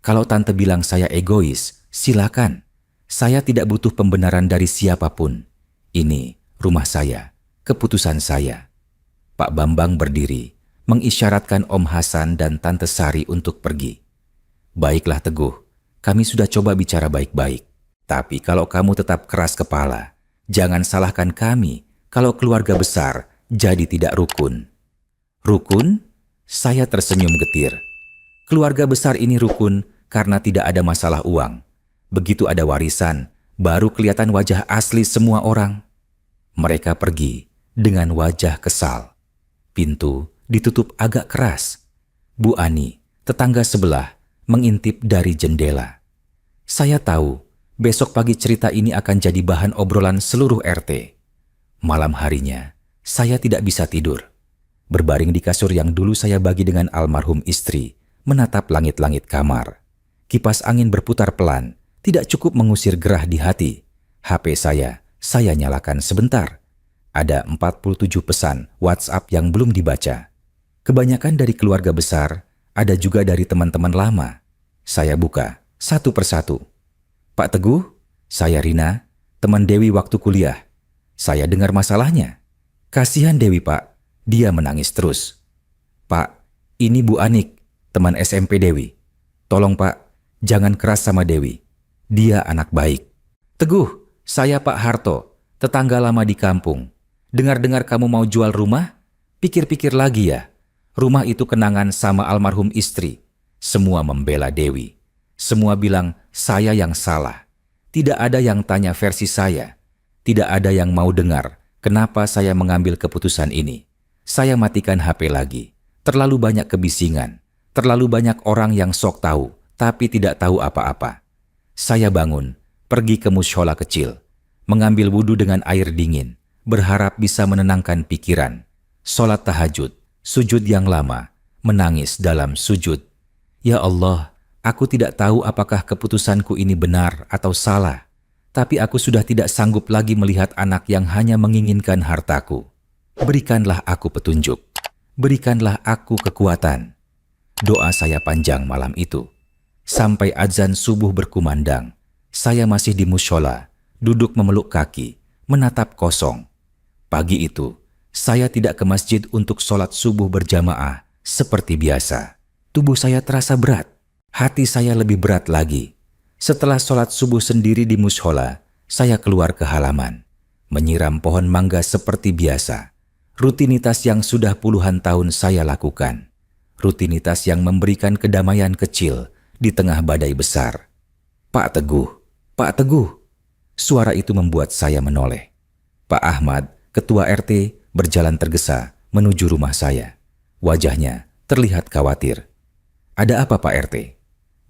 Kalau Tante bilang saya egois, silakan. Saya tidak butuh pembenaran dari siapapun. Ini rumah saya, keputusan saya. Pak Bambang berdiri, mengisyaratkan Om Hasan dan Tante Sari untuk pergi. Baiklah Teguh, kami sudah coba bicara baik-baik. Tapi kalau kamu tetap keras kepala, jangan salahkan kami kalau keluarga besar jadi tidak rukun. Rukun? Saya tersenyum getir. Keluarga besar ini rukun karena tidak ada masalah uang. Begitu ada warisan, baru kelihatan wajah asli semua orang. Mereka pergi dengan wajah kesal. Pintu ditutup agak keras. Bu Ani, tetangga sebelah, mengintip dari jendela. Saya tahu, besok pagi cerita ini akan jadi bahan obrolan seluruh RT. Malam harinya, saya tidak bisa tidur. Berbaring di kasur yang dulu saya bagi dengan almarhum istri, menatap langit-langit kamar. Kipas angin berputar pelan, tidak cukup mengusir gerah di hati. HP saya nyalakan sebentar. Ada 47 pesan WhatsApp yang belum dibaca. Kebanyakan dari keluarga besar, ada juga dari teman-teman lama. Saya buka satu persatu. Pak Teguh, saya Rina, teman Dewi waktu kuliah. Saya dengar masalahnya. Kasihan Dewi, Pak. Dia menangis terus. Pak, ini Bu Anik, teman SMP Dewi. Tolong Pak, jangan keras sama Dewi. Dia anak baik. Teguh, saya Pak Harto, tetangga lama di kampung. Dengar-dengar kamu mau jual rumah? Pikir-pikir lagi ya. Rumah itu kenangan sama almarhum istri. Semua membela Dewi. Semua bilang saya yang salah. Tidak ada yang tanya versi saya. Tidak ada yang mau dengar kenapa saya mengambil keputusan ini. Saya matikan HP lagi. Terlalu banyak kebisingan. Terlalu banyak orang yang sok tahu, tapi tidak tahu apa-apa. Saya bangun, pergi ke mushola kecil. Mengambil wudhu dengan air dingin. Berharap bisa menenangkan pikiran. Sholat tahajud, sujud yang lama. Menangis dalam sujud. Ya Allah, aku tidak tahu apakah keputusanku ini benar atau salah. Tapi aku sudah tidak sanggup lagi melihat anak yang hanya menginginkan hartaku. Berikanlah aku petunjuk. Berikanlah aku kekuatan. Doa saya panjang malam itu. Sampai azan subuh berkumandang, saya masih di mushola, duduk memeluk kaki, menatap kosong. Pagi itu, saya tidak ke masjid untuk sholat subuh berjamaah seperti biasa. Tubuh saya terasa berat. Hati saya lebih berat lagi. Setelah sholat subuh sendiri di mushola, saya keluar ke halaman, menyiram pohon mangga seperti biasa. Rutinitas yang sudah puluhan tahun saya lakukan. Rutinitas yang memberikan kedamaian kecil di tengah badai besar. Pak Teguh, Pak Teguh. Suara itu membuat saya menoleh. Pak Ahmad, ketua RT, berjalan tergesa menuju rumah saya. Wajahnya terlihat khawatir. Ada apa Pak RT?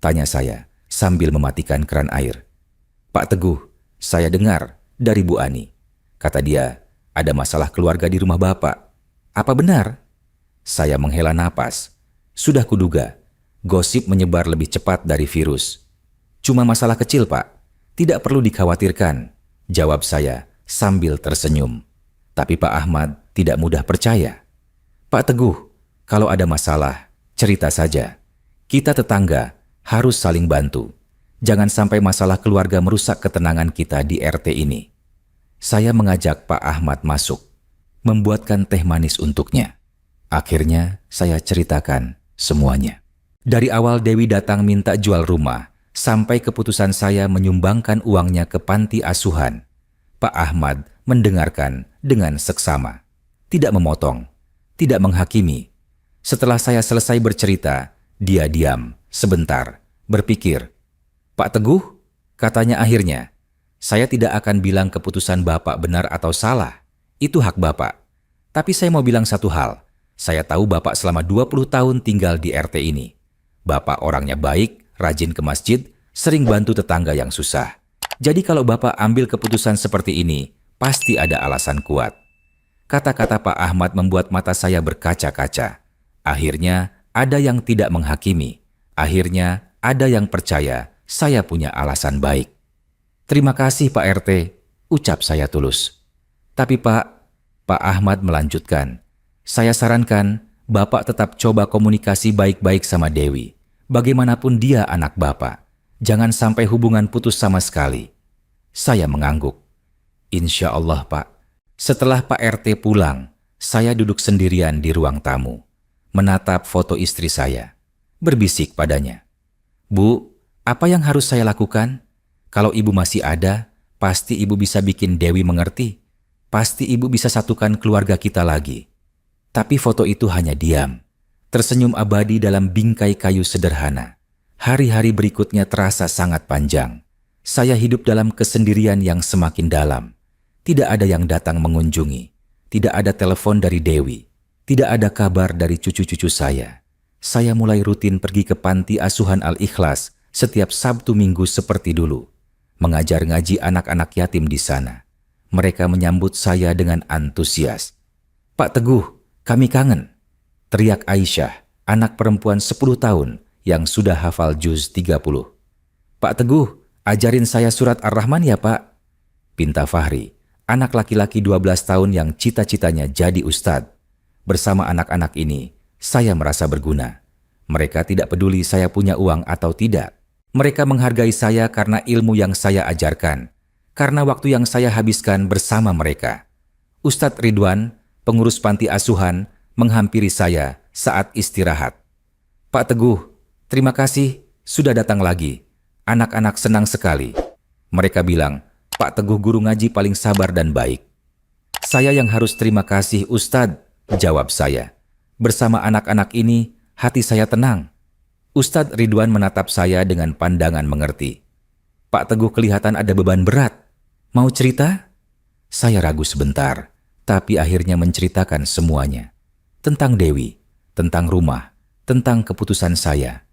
Tanya saya sambil mematikan keran air. Pak Teguh, saya dengar dari Bu Ani. Kata dia, ada masalah keluarga di rumah Bapak. Apa benar? Saya menghela napas. Sudah kuduga, gosip menyebar lebih cepat dari virus. Cuma masalah kecil, Pak. Tidak perlu dikhawatirkan, jawab saya sambil tersenyum. Tapi Pak Ahmad tidak mudah percaya. Pak Teguh, kalau ada masalah, cerita saja. Kita tetangga, harus saling bantu. Jangan sampai masalah keluarga merusak ketenangan kita di RT ini. Saya mengajak Pak Ahmad masuk, membuatkan teh manis untuknya. Akhirnya saya ceritakan semuanya. Dari awal Dewi datang minta jual rumah, sampai keputusan saya menyumbangkan uangnya ke panti asuhan. Pak Ahmad mendengarkan dengan seksama. Tidak memotong, tidak menghakimi. Setelah saya selesai bercerita, dia diam sebentar, berpikir. Pak Teguh, katanya akhirnya, saya tidak akan bilang keputusan Bapak benar atau salah. Itu hak Bapak. Tapi saya mau bilang satu hal. Saya tahu Bapak selama 20 tahun tinggal di RT ini. Bapak orangnya baik, rajin ke masjid, sering bantu tetangga yang susah. Jadi kalau Bapak ambil keputusan seperti ini, pasti ada alasan kuat. Kata-kata Pak Ahmad membuat mata saya berkaca-kaca. Akhirnya ada yang tidak menghakimi. Akhirnya ada yang percaya saya punya alasan baik. Terima kasih Pak RT, ucap saya tulus. Tapi Pak Ahmad melanjutkan, saya sarankan Bapak tetap coba komunikasi baik-baik sama Dewi. Bagaimanapun dia anak Bapak. Jangan sampai hubungan putus sama sekali. Saya mengangguk. Insya Allah Pak. Setelah Pak RT pulang, saya duduk sendirian di ruang tamu, menatap foto istri saya, berbisik padanya. Bu, apa yang harus saya lakukan? Kalau ibu masih ada, pasti ibu bisa bikin Dewi mengerti. Pasti ibu bisa satukan keluarga kita lagi. Tapi foto itu hanya diam, tersenyum abadi dalam bingkai kayu sederhana. Hari-hari berikutnya terasa sangat panjang. Saya hidup dalam kesendirian yang semakin dalam. Tidak ada yang datang mengunjungi. Tidak ada telepon dari Dewi. Tidak ada kabar dari cucu-cucu saya. Saya mulai rutin pergi ke panti asuhan Al-Ikhlas setiap Sabtu Minggu seperti dulu, mengajar ngaji anak-anak yatim di sana. Mereka menyambut saya dengan antusias. Pak Teguh, kami kangen, teriak Aisyah, anak perempuan 10 tahun yang sudah hafal juz 30. Pak Teguh, ajarin saya surat Ar-Rahman ya Pak, pinta Fahri, anak laki-laki 12 tahun yang cita-citanya jadi ustadz. Bersama anak-anak ini, saya merasa berguna. Mereka tidak peduli saya punya uang atau tidak. Mereka menghargai saya karena ilmu yang saya ajarkan, karena waktu yang saya habiskan bersama mereka. Ustadz Ridwan, pengurus panti asuhan, menghampiri saya saat istirahat. Pak Teguh, terima kasih sudah datang lagi. Anak-anak senang sekali. Mereka bilang, Pak Teguh guru ngaji paling sabar dan baik. Saya yang harus terima kasih Ustadz, jawab saya. Bersama anak-anak ini, hati saya tenang. Ustadz Ridwan menatap saya dengan pandangan mengerti. Pak Teguh kelihatan ada beban berat. Mau cerita? Saya ragu sebentar, tapi akhirnya menceritakan semuanya. Tentang Dewi, tentang rumah, tentang keputusan saya.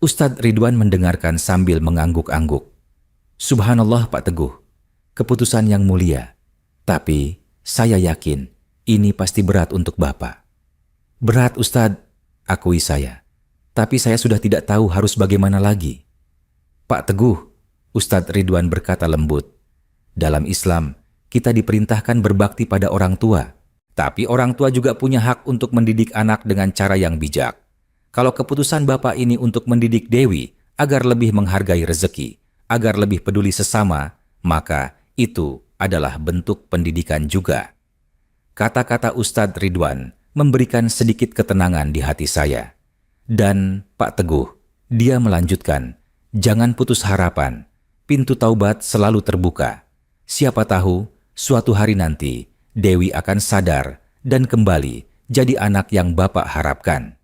Ustadz Ridwan mendengarkan sambil mengangguk-angguk. Subhanallah Pak Teguh, keputusan yang mulia. Tapi saya yakin ini pasti berat untuk Bapak. Berat Ustadz, akui saya. Tapi saya sudah tidak tahu harus bagaimana lagi. Pak Teguh, Ustadz Ridwan berkata lembut, Dalam Islam, kita diperintahkan berbakti pada orang tua. Tapi orang tua juga punya hak untuk mendidik anak dengan cara yang bijak. Kalau keputusan Bapak ini untuk mendidik Dewi agar lebih menghargai rezeki, agar lebih peduli sesama, maka itu adalah bentuk pendidikan juga. Kata-kata Ustadz Ridwan memberikan sedikit ketenangan di hati saya. Dan Pak Teguh, dia melanjutkan, jangan putus harapan, pintu taubat selalu terbuka. Siapa tahu, suatu hari nanti, Dewi akan sadar dan kembali jadi anak yang Bapak harapkan.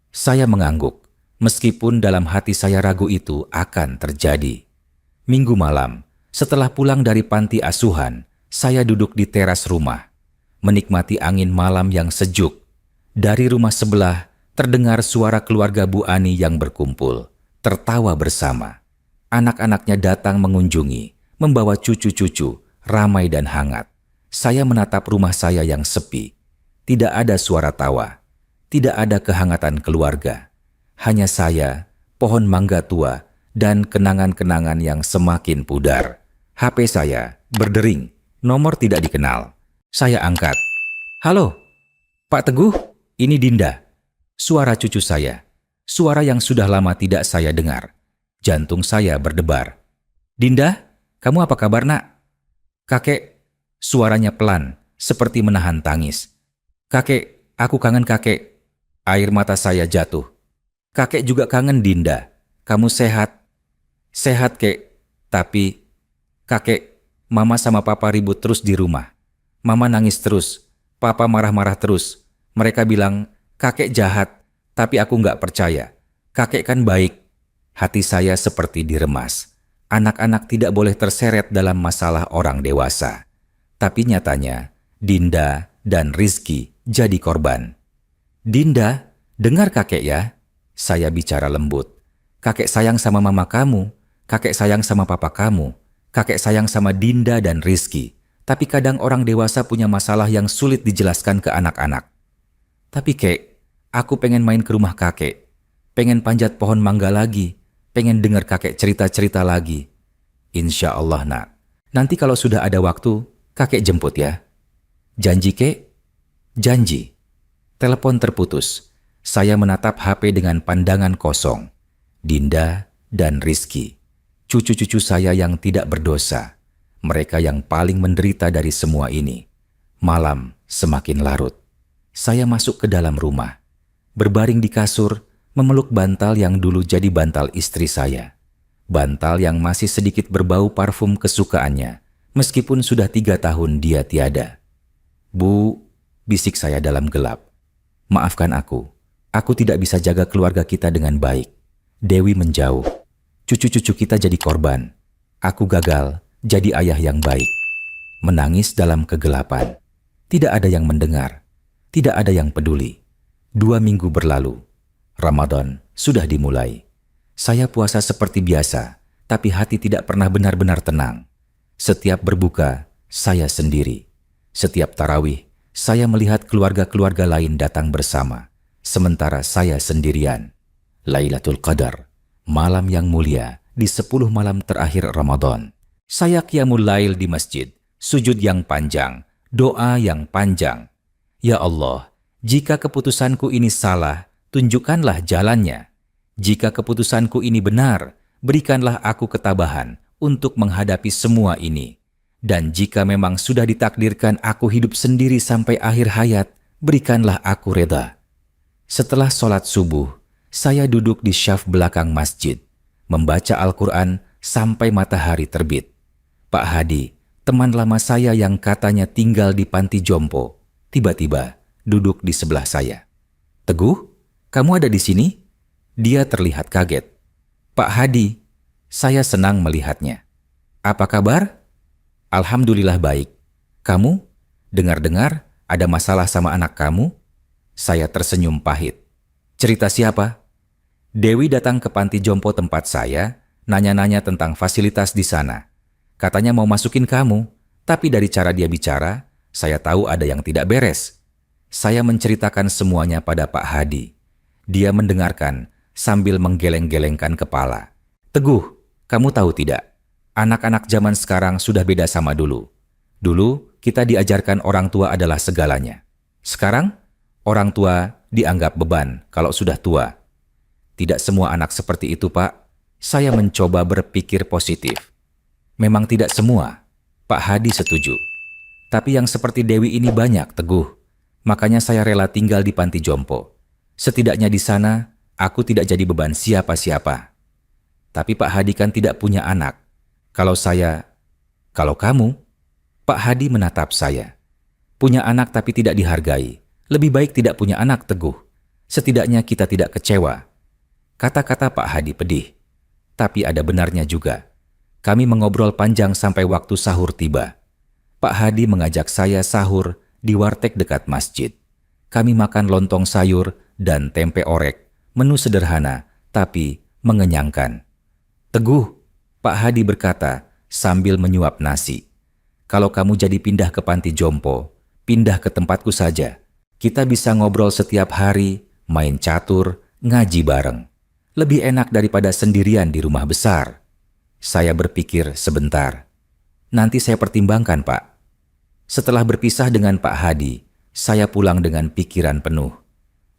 Saya mengangguk, meskipun dalam hati saya ragu itu akan terjadi. Minggu malam, setelah pulang dari panti asuhan, saya duduk di teras rumah, menikmati angin malam yang sejuk. Dari rumah sebelah, terdengar suara keluarga Bu Ani yang berkumpul, tertawa bersama. Anak-anaknya datang mengunjungi, membawa cucu-cucu, ramai dan hangat. Saya menatap rumah saya yang sepi. Tidak ada suara tawa. Tidak ada kehangatan keluarga. Hanya saya, pohon mangga tua, dan kenangan-kenangan yang semakin pudar. HP saya berdering, nomor tidak dikenal. Saya angkat. Halo, Pak Teguh, ini Dinda. Suara cucu saya. Suara yang sudah lama tidak saya dengar. Jantung saya berdebar. Dinda, kamu apa kabar, Nak? Kakek, suaranya pelan, seperti menahan tangis. Kakek, aku kangen kakek. Air mata saya jatuh. Kakek juga kangen, Dinda. Kamu sehat? Sehat, kek. Tapi, kakek, Mama sama Papa ribut terus di rumah. Mama nangis terus. Papa marah-marah terus. Mereka bilang, kakek jahat. Tapi aku nggak percaya. Kakek kan baik. Hati saya seperti diremas. Anak-anak tidak boleh terseret dalam masalah orang dewasa. Tapi nyatanya, Dinda dan Rizky jadi korban. Dinda, dengar kakek ya. Saya bicara lembut. Kakek sayang sama mama kamu. Kakek sayang sama papa kamu. Kakek sayang sama Dinda dan Rizky. Tapi kadang orang dewasa punya masalah yang sulit dijelaskan ke anak-anak. Tapi kek, aku pengen main ke rumah kakek. Pengen panjat pohon mangga lagi. Pengen dengar kakek cerita-cerita lagi. Insya Allah, Nak. Nanti kalau sudah ada waktu, kakek jemput ya. Janji, kek? Janji. Telepon terputus. Saya menatap HP dengan pandangan kosong. Dinda dan Rizky. Cucu-cucu saya yang tidak berdosa. Mereka yang paling menderita dari semua ini. Malam semakin larut. Saya masuk ke dalam rumah. Berbaring di kasur, memeluk bantal yang dulu jadi bantal istri saya. Bantal yang masih sedikit berbau parfum kesukaannya, meskipun sudah 3 tahun dia tiada. Bu, bisik saya dalam gelap. Maafkan aku tidak bisa jaga keluarga kita dengan baik. Dewi menjauh. Cucu-cucu kita jadi korban. Aku gagal jadi ayah yang baik. Menangis dalam kegelapan. Tidak ada yang mendengar. Tidak ada yang peduli. 2 minggu berlalu. Ramadan sudah dimulai. Saya puasa seperti biasa, tapi hati tidak pernah benar-benar tenang. Setiap berbuka, saya sendiri. Setiap tarawih, saya melihat keluarga-keluarga lain datang bersama. Sementara saya sendirian. Lailatul Qadar, malam yang mulia di 10 malam terakhir Ramadan. Saya qiyamul lail di masjid, sujud yang panjang, doa yang panjang. Ya Allah, jika keputusanku ini salah, tunjukkanlah jalannya. Jika keputusanku ini benar, berikanlah aku ketabahan untuk menghadapi semua ini. Dan jika memang sudah ditakdirkan aku hidup sendiri sampai akhir hayat, berikanlah aku reda. Setelah sholat subuh, saya duduk di syaf belakang masjid, membaca Al-Quran sampai matahari terbit. Pak Hadi, teman lama saya yang katanya tinggal di panti jompo, tiba-tiba duduk di sebelah saya. Teguh, kamu ada di sini? Dia terlihat kaget. Pak Hadi, saya senang melihatnya. Apa kabar? Alhamdulillah baik. Kamu? Dengar-dengar ada masalah sama anak kamu? Saya tersenyum pahit. Cerita siapa? Dewi datang ke panti jompo tempat saya, nanya-nanya tentang fasilitas di sana. Katanya mau masukin kamu, tapi dari cara dia bicara, saya tahu ada yang tidak beres. Saya menceritakan semuanya pada Pak Hadi. Dia mendengarkan sambil menggeleng-gelengkan kepala. Teguh, kamu tahu tidak? Anak-anak zaman sekarang sudah beda sama dulu. Dulu, kita diajarkan orang tua adalah segalanya. Sekarang, orang tua dianggap beban kalau sudah tua. Tidak semua anak seperti itu, Pak. Saya mencoba berpikir positif. Memang tidak semua, Pak Hadi setuju. Tapi yang seperti Dewi ini banyak, Teguh. Makanya saya rela tinggal di panti jompo. Setidaknya di sana, aku tidak jadi beban siapa-siapa. Tapi Pak Hadi kan tidak punya anak. Kalau kamu, Pak Hadi menatap saya. Punya anak tapi tidak dihargai. Lebih baik tidak punya anak, Teguh. Setidaknya kita tidak kecewa. Kata-kata Pak Hadi pedih. Tapi ada benarnya juga. Kami mengobrol panjang sampai waktu sahur tiba. Pak Hadi mengajak saya sahur di warteg dekat masjid. Kami makan lontong sayur dan tempe orek. Menu sederhana, tapi mengenyangkan. Teguh, Pak Hadi berkata sambil menyuap nasi. Kalau kamu jadi pindah ke panti jompo, pindah ke tempatku saja. Kita bisa ngobrol setiap hari, main catur, ngaji bareng. Lebih enak daripada sendirian di rumah besar. Saya berpikir sebentar. Nanti saya pertimbangkan, Pak. Setelah berpisah dengan Pak Hadi, saya pulang dengan pikiran penuh.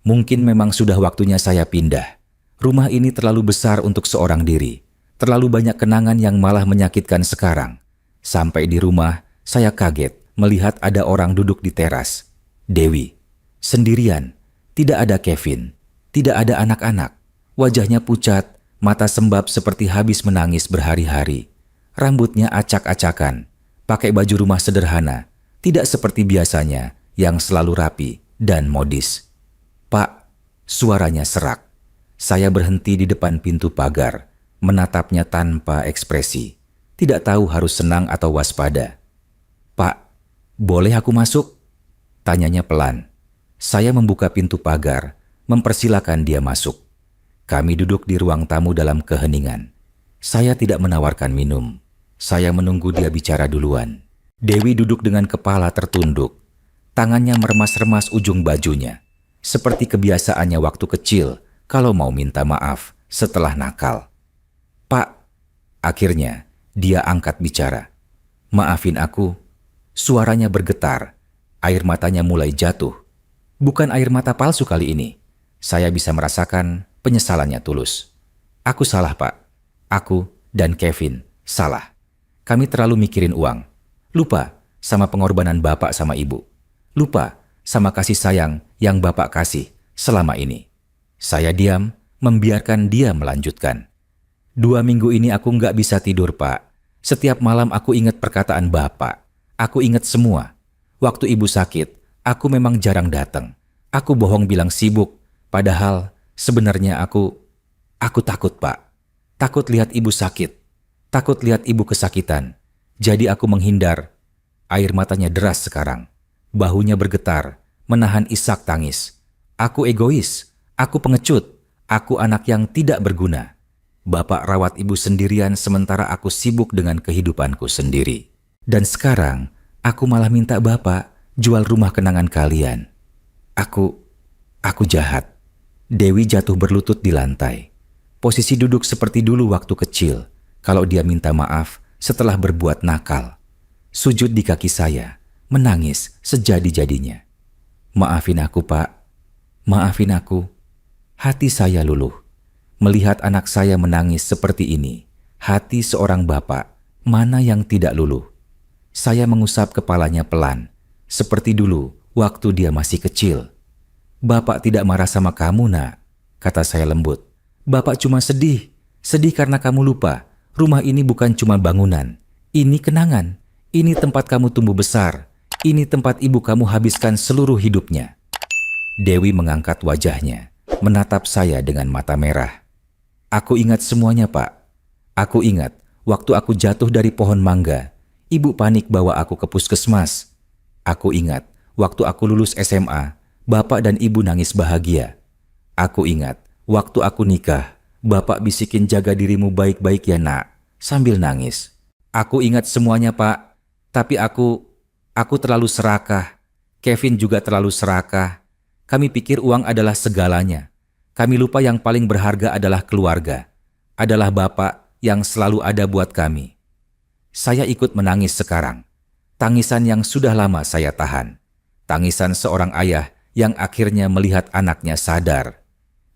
Mungkin memang sudah waktunya saya pindah. Rumah ini terlalu besar untuk seorang diri. Terlalu banyak kenangan yang malah menyakitkan sekarang. Sampai di rumah, saya kaget melihat ada orang duduk di teras. Dewi. Sendirian. Tidak ada Kevin. Tidak ada anak-anak. Wajahnya pucat, mata sembab seperti habis menangis berhari-hari. Rambutnya acak-acakan, pakai baju rumah sederhana, tidak seperti biasanya yang selalu rapi dan modis. Pak, suaranya serak. Saya berhenti di depan pintu pagar, menatapnya tanpa ekspresi. Tidak tahu harus senang atau waspada. Pak, boleh aku masuk? Tanyanya pelan. Saya membuka pintu pagar, mempersilakan dia masuk. Kami duduk di ruang tamu dalam keheningan. Saya tidak menawarkan minum. Saya menunggu dia bicara duluan. Dewi duduk dengan kepala tertunduk. Tangannya meremas-remas ujung bajunya. Seperti kebiasaannya waktu kecil kalau mau minta maaf setelah nakal. Pak, akhirnya dia angkat bicara. Maafin aku. Suaranya bergetar. Air matanya mulai jatuh. Bukan air mata palsu kali ini. Saya bisa merasakan penyesalannya tulus. Aku salah, Pak. Aku dan Kevin salah. Kami terlalu mikirin uang. Lupa sama pengorbanan Bapak sama Ibu. Lupa sama kasih sayang yang Bapak kasih selama ini. Saya diam, membiarkan dia melanjutkan. 2 minggu ini aku nggak bisa tidur, Pak. Setiap malam aku ingat perkataan Bapak. Aku ingat semua. Waktu Ibu sakit, aku memang jarang datang. Aku bohong bilang sibuk. Padahal sebenarnya aku takut, Pak. Takut lihat Ibu sakit. Takut lihat Ibu kesakitan. Jadi aku menghindar. Air matanya deras sekarang. Bahunya bergetar, menahan isak tangis. Aku egois. Aku pengecut. Aku anak yang tidak berguna. Bapak rawat Ibu sendirian sementara aku sibuk dengan kehidupanku sendiri. Dan sekarang, aku malah minta Bapak jual rumah kenangan kalian. Aku jahat. Dewi jatuh berlutut di lantai. Posisi duduk seperti dulu waktu kecil, kalau dia minta maaf setelah berbuat nakal. Sujud di kaki saya, menangis sejadi-jadinya. Maafin aku, Pak. Maafin aku. Hati saya luluh. Melihat anak saya menangis seperti ini, hati seorang bapak, mana yang tidak luluh? Saya mengusap kepalanya pelan, seperti dulu waktu dia masih kecil. Bapak tidak marah sama kamu, Nak, kata saya lembut. Bapak cuma sedih. Sedih karena kamu lupa. Rumah ini bukan cuma bangunan. Ini kenangan. Ini tempat kamu tumbuh besar. Ini tempat ibu kamu habiskan seluruh hidupnya. Dewi mengangkat wajahnya, menatap saya dengan mata merah. Aku ingat semuanya, Pak. Aku ingat waktu aku jatuh dari pohon mangga. Ibu panik bawa aku ke puskesmas. Aku ingat waktu aku lulus SMA. Bapak dan Ibu nangis bahagia. Aku ingat, waktu aku nikah, Bapak bisikin jaga dirimu baik-baik ya, Nak, sambil nangis. Aku ingat semuanya, Pak. Tapi aku terlalu serakah. Kevin juga terlalu serakah. Kami pikir uang adalah segalanya. Kami lupa yang paling berharga adalah keluarga. Adalah Bapak yang selalu ada buat kami. Saya ikut menangis sekarang. Tangisan yang sudah lama saya tahan. Tangisan seorang ayah yang akhirnya melihat anaknya sadar.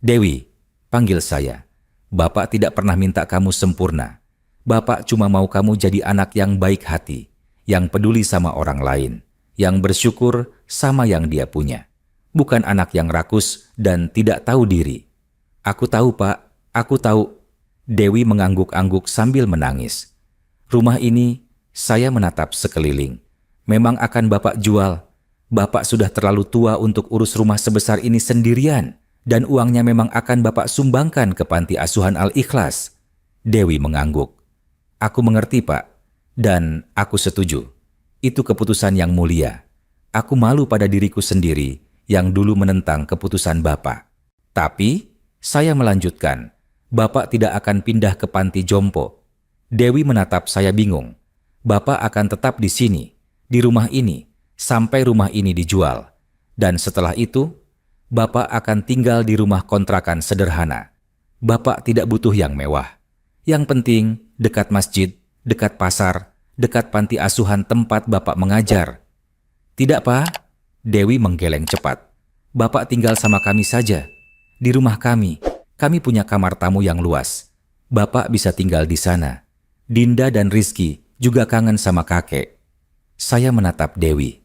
Dewi, panggil saya. Bapak tidak pernah minta kamu sempurna. Bapak cuma mau kamu jadi anak yang baik hati, yang peduli sama orang lain, yang bersyukur sama yang dia punya. Bukan anak yang rakus dan tidak tahu diri. Aku tahu, Pak. Aku tahu. Dewi mengangguk-angguk sambil menangis. Rumah ini, saya menatap sekeliling. Memang akan Bapak jual. Bapak sudah terlalu tua untuk urus rumah sebesar ini sendirian. Dan uangnya memang akan Bapak sumbangkan ke panti asuhan Al-Ikhlas. Dewi mengangguk. Aku mengerti, Pak. Dan aku setuju. Itu keputusan yang mulia. Aku malu pada diriku sendiri yang dulu menentang keputusan Bapak. Tapi, saya melanjutkan. Bapak tidak akan pindah ke panti jompo. Dewi menatap saya bingung. Bapak akan tetap di sini, di rumah ini, sampai rumah ini dijual. Dan setelah itu, Bapak akan tinggal di rumah kontrakan sederhana. Bapak tidak butuh yang mewah. Yang penting, dekat masjid, dekat pasar, dekat panti asuhan tempat Bapak mengajar. Tidak, Pak. Dewi menggeleng cepat. Bapak tinggal sama kami saja. Di rumah kami. Kami punya kamar tamu yang luas. Bapak bisa tinggal di sana. Dinda dan Rizky juga kangen sama kakek. Saya menatap Dewi.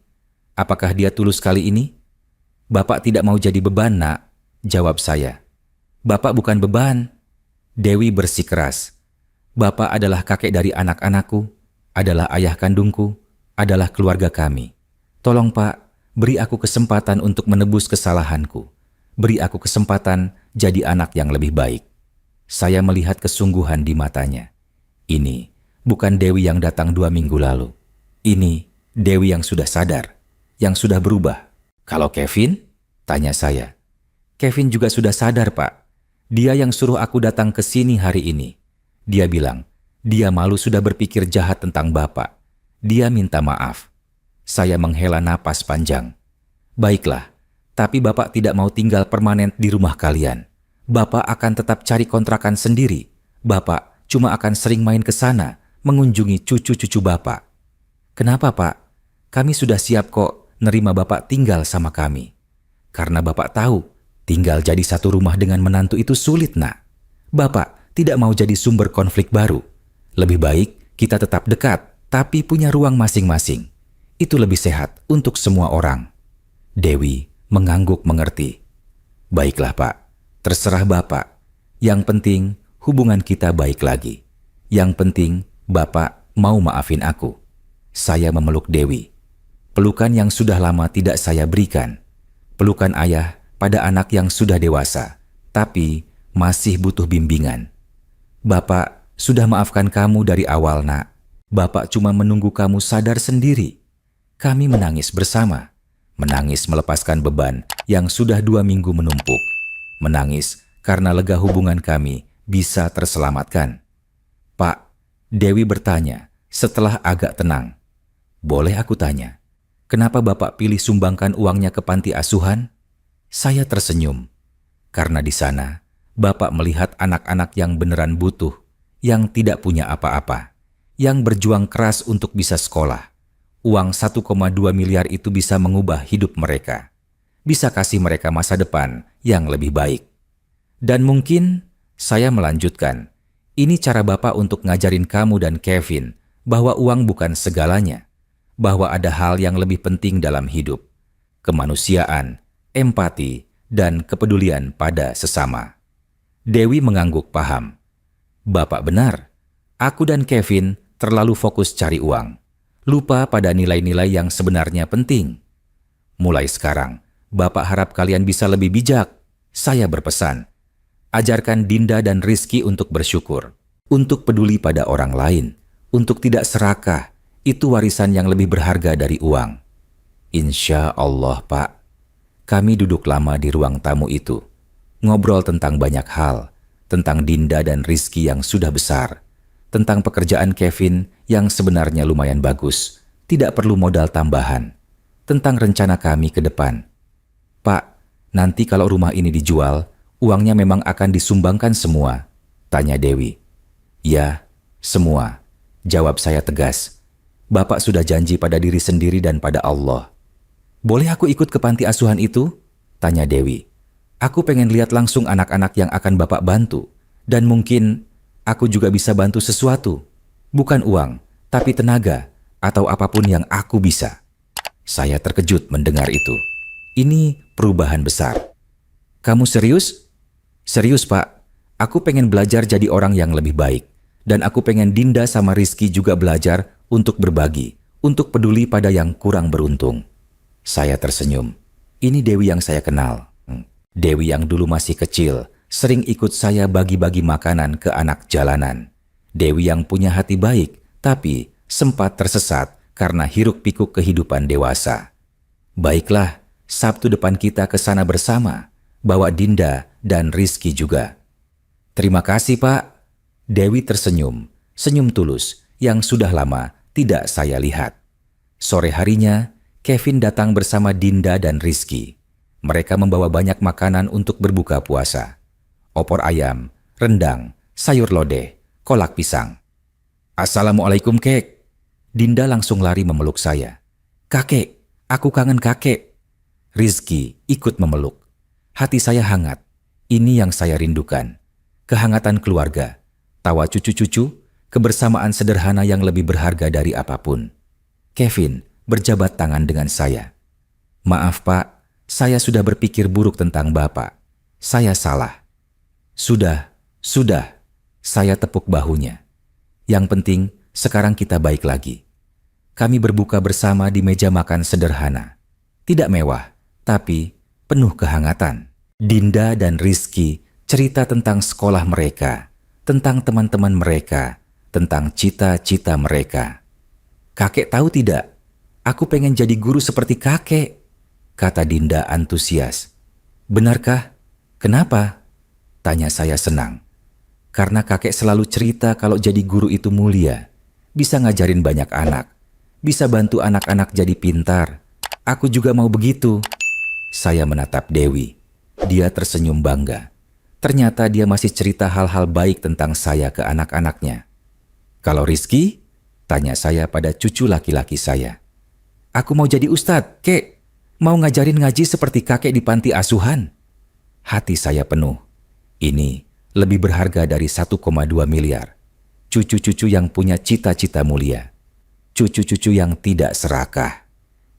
Apakah dia tulus kali ini? Bapak tidak mau jadi beban, Nak. Jawab saya. Bapak bukan beban. Dewi bersikeras. Bapak adalah kakek dari anak-anakku, adalah ayah kandungku, adalah keluarga kami. Tolong, Pak, beri aku kesempatan untuk menebus kesalahanku. Beri aku kesempatan jadi anak yang lebih baik. Saya melihat kesungguhan di matanya. Ini bukan Dewi yang datang 2 minggu lalu. Ini Dewi yang sudah sadar, yang sudah berubah. Kalau Kevin? Tanya saya. Kevin juga sudah sadar, Pak. Dia yang suruh aku datang ke sini hari ini. Dia bilang, dia malu sudah berpikir jahat tentang Bapak. Dia minta maaf. Saya menghela napas panjang. Baiklah. Tapi Bapak tidak mau tinggal permanen di rumah kalian. Bapak akan tetap cari kontrakan sendiri. Bapak cuma akan sering main ke sana, mengunjungi cucu-cucu Bapak. Kenapa, Pak? Kami sudah siap kok nerima Bapak tinggal sama kami. Karena Bapak tahu, tinggal jadi satu rumah dengan menantu itu sulit, Nak. Bapak tidak mau jadi sumber konflik baru. Lebih baik kita tetap dekat, tapi punya ruang masing-masing. Itu lebih sehat untuk semua orang. Dewi mengangguk mengerti. Baiklah, Pak. Terserah Bapak. Yang penting hubungan kita baik lagi. Yang penting Bapak mau maafin aku. Saya memeluk Dewi. Pelukan yang sudah lama tidak saya berikan. Pelukan ayah pada anak yang sudah dewasa, tapi masih butuh bimbingan. Bapak sudah maafkan kamu dari awal, Nak. Bapak cuma menunggu kamu sadar sendiri. Kami menangis bersama. Menangis melepaskan beban yang sudah 2 minggu menumpuk. Menangis karena lega hubungan kami bisa terselamatkan. Pak, Dewi bertanya setelah agak tenang. Boleh aku tanya, kenapa Bapak pilih sumbangkan uangnya ke panti asuhan? Saya tersenyum. Karena di sana, Bapak melihat anak-anak yang beneran butuh, yang tidak punya apa-apa, yang berjuang keras untuk bisa sekolah. Uang 1,2 miliar itu bisa mengubah hidup mereka. Bisa kasih mereka masa depan yang lebih baik. Dan mungkin saya melanjutkan, ini cara Bapak untuk ngajarin kamu dan Kevin bahwa uang bukan segalanya. Bahwa ada hal yang lebih penting dalam hidup. Kemanusiaan, empati, dan kepedulian pada sesama. Dewi mengangguk paham. Bapak benar, aku dan Kevin terlalu fokus cari uang. Lupa pada nilai-nilai yang sebenarnya penting. Mulai sekarang, Bapak harap kalian bisa lebih bijak. Saya berpesan, ajarkan Dinda dan Rizky untuk bersyukur, untuk peduli pada orang lain, untuk tidak serakah. Itu warisan yang lebih berharga dari uang. Insya Allah, Pak. Kami duduk lama di ruang tamu itu. Ngobrol tentang banyak hal, tentang Dinda dan Rizky yang sudah besar, tentang pekerjaan Kevin yang sebenarnya lumayan bagus, tidak perlu modal tambahan, tentang rencana kami ke depan. Pak, nanti kalau rumah ini dijual, uangnya memang akan disumbangkan semua? Tanya Dewi. Ya, semua. Jawab saya tegas. Bapak sudah janji pada diri sendiri dan pada Allah. Boleh aku ikut ke panti asuhan itu? Tanya Dewi. Aku pengen lihat langsung anak-anak yang akan Bapak bantu. Dan mungkin aku juga bisa bantu sesuatu. Bukan uang, tapi tenaga atau apapun yang aku bisa. Saya terkejut mendengar itu. Ini perubahan besar. Kamu serius? Serius, Pak. Aku pengen belajar jadi orang yang lebih baik. Dan aku pengen Dinda sama Rizky juga belajar untuk berbagi, untuk peduli pada yang kurang beruntung. Saya tersenyum. Ini Dewi yang saya kenal. Dewi yang dulu masih kecil, sering ikut saya bagi-bagi makanan ke anak jalanan. Dewi yang punya hati baik, tapi sempat tersesat karena hiruk-pikuk kehidupan dewasa. Baiklah, Sabtu depan kita ke sana bersama, bawa Dinda dan Rizky juga. Terima kasih, Pak. Dewi tersenyum, senyum tulus yang sudah lama tidak saya lihat. Sore harinya, Kevin datang bersama Dinda dan Rizky. Mereka membawa banyak makanan untuk berbuka puasa. Opor ayam, rendang, sayur lodeh, kolak pisang. Assalamualaikum, Kek. Dinda langsung lari memeluk saya. Kakek, aku kangen kakek. Rizky ikut memeluk. Hati saya hangat. Ini yang saya rindukan. Kehangatan keluarga, tawa cucu-cucu, kebersamaan sederhana yang lebih berharga dari apapun. Kevin berjabat tangan dengan saya. Maaf, Pak, saya sudah berpikir buruk tentang Bapak. Saya salah. Sudah. Saya tepuk bahunya. Yang penting, sekarang kita baik lagi. Kami berbuka bersama di meja makan sederhana. Tidak mewah, tapi penuh kehangatan. Dinda dan Rizky cerita tentang sekolah mereka, tentang teman-teman mereka, tentang cita-cita mereka. Kakek tahu tidak? Aku pengen jadi guru seperti kakek, kata Dinda antusias. Benarkah? Kenapa? Tanya saya senang. Karena kakek selalu cerita kalau jadi guru itu mulia, bisa ngajarin banyak anak, bisa bantu anak-anak jadi pintar. Aku juga mau begitu. Saya menatap Dewi. Dia tersenyum bangga. Ternyata dia masih cerita hal-hal baik tentang saya ke anak-anaknya. Kalau Rizky? Tanya saya pada cucu laki-laki saya. Aku mau jadi ustadz, Kek. Mau ngajarin ngaji seperti kakek di panti asuhan. Hati saya penuh. Ini lebih berharga dari 1,2 miliar. Cucu-cucu yang punya cita-cita mulia. Cucu-cucu yang tidak serakah.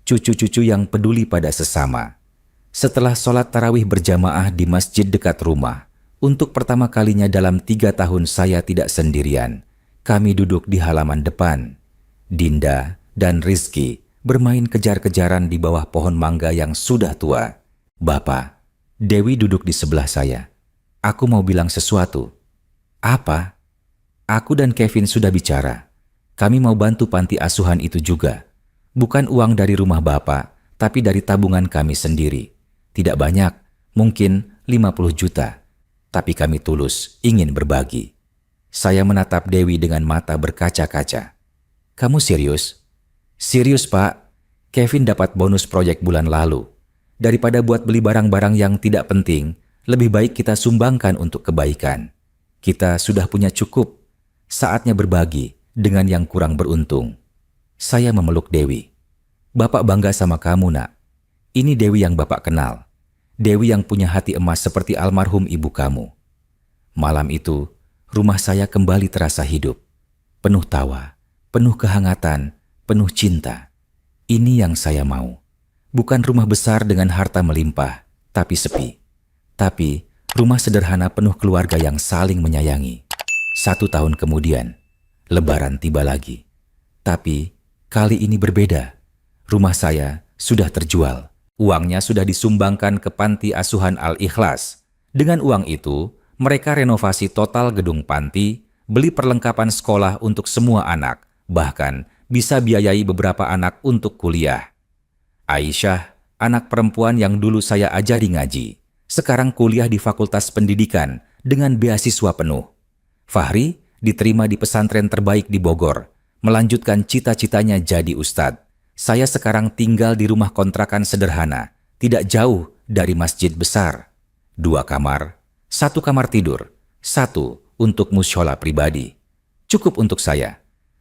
Cucu-cucu yang peduli pada sesama. Setelah sholat tarawih berjamaah di masjid dekat rumah, untuk pertama kalinya dalam 3 tahun saya tidak sendirian. Kami duduk di halaman depan. Dinda dan Rizky bermain kejar-kejaran di bawah pohon mangga yang sudah tua. Bapak, Dewi duduk di sebelah saya. Aku mau bilang sesuatu. Apa? Aku dan Kevin sudah bicara. Kami mau bantu panti asuhan itu juga. Bukan uang dari rumah Bapak, tapi dari tabungan kami sendiri. Tidak banyak, mungkin 50 juta. Tapi kami tulus ingin berbagi. Saya menatap Dewi dengan mata berkaca-kaca. Kamu serius? Serius, Pak. Kevin dapat bonus proyek bulan lalu. Daripada buat beli barang-barang yang tidak penting, lebih baik kita sumbangkan untuk kebaikan. Kita sudah punya cukup. Saatnya berbagi dengan yang kurang beruntung. Saya memeluk Dewi. Bapak bangga sama kamu, Nak. Ini Dewi yang Bapak kenal. Dewi yang punya hati emas seperti almarhum ibu kamu. Malam itu, rumah saya kembali terasa hidup. Penuh tawa, penuh kehangatan, penuh cinta. Ini yang saya mau. Bukan rumah besar dengan harta melimpah, tapi sepi. Tapi rumah sederhana penuh keluarga yang saling menyayangi. 1 tahun kemudian, Lebaran tiba lagi. Tapi kali ini berbeda. Rumah saya sudah terjual. Uangnya sudah disumbangkan ke panti asuhan Al-Ikhlas. Dengan uang itu, mereka renovasi total gedung panti, beli perlengkapan sekolah untuk semua anak, bahkan bisa biayai beberapa anak untuk kuliah. Aisyah, anak perempuan yang dulu saya ajari ngaji, sekarang kuliah di Fakultas Pendidikan dengan beasiswa penuh. Fahri diterima di pesantren terbaik di Bogor, melanjutkan cita-citanya jadi ustadz. Saya sekarang tinggal di rumah kontrakan sederhana, tidak jauh dari masjid besar. 2 kamar, 1 kamar tidur, 1 untuk mushola pribadi. Cukup untuk saya.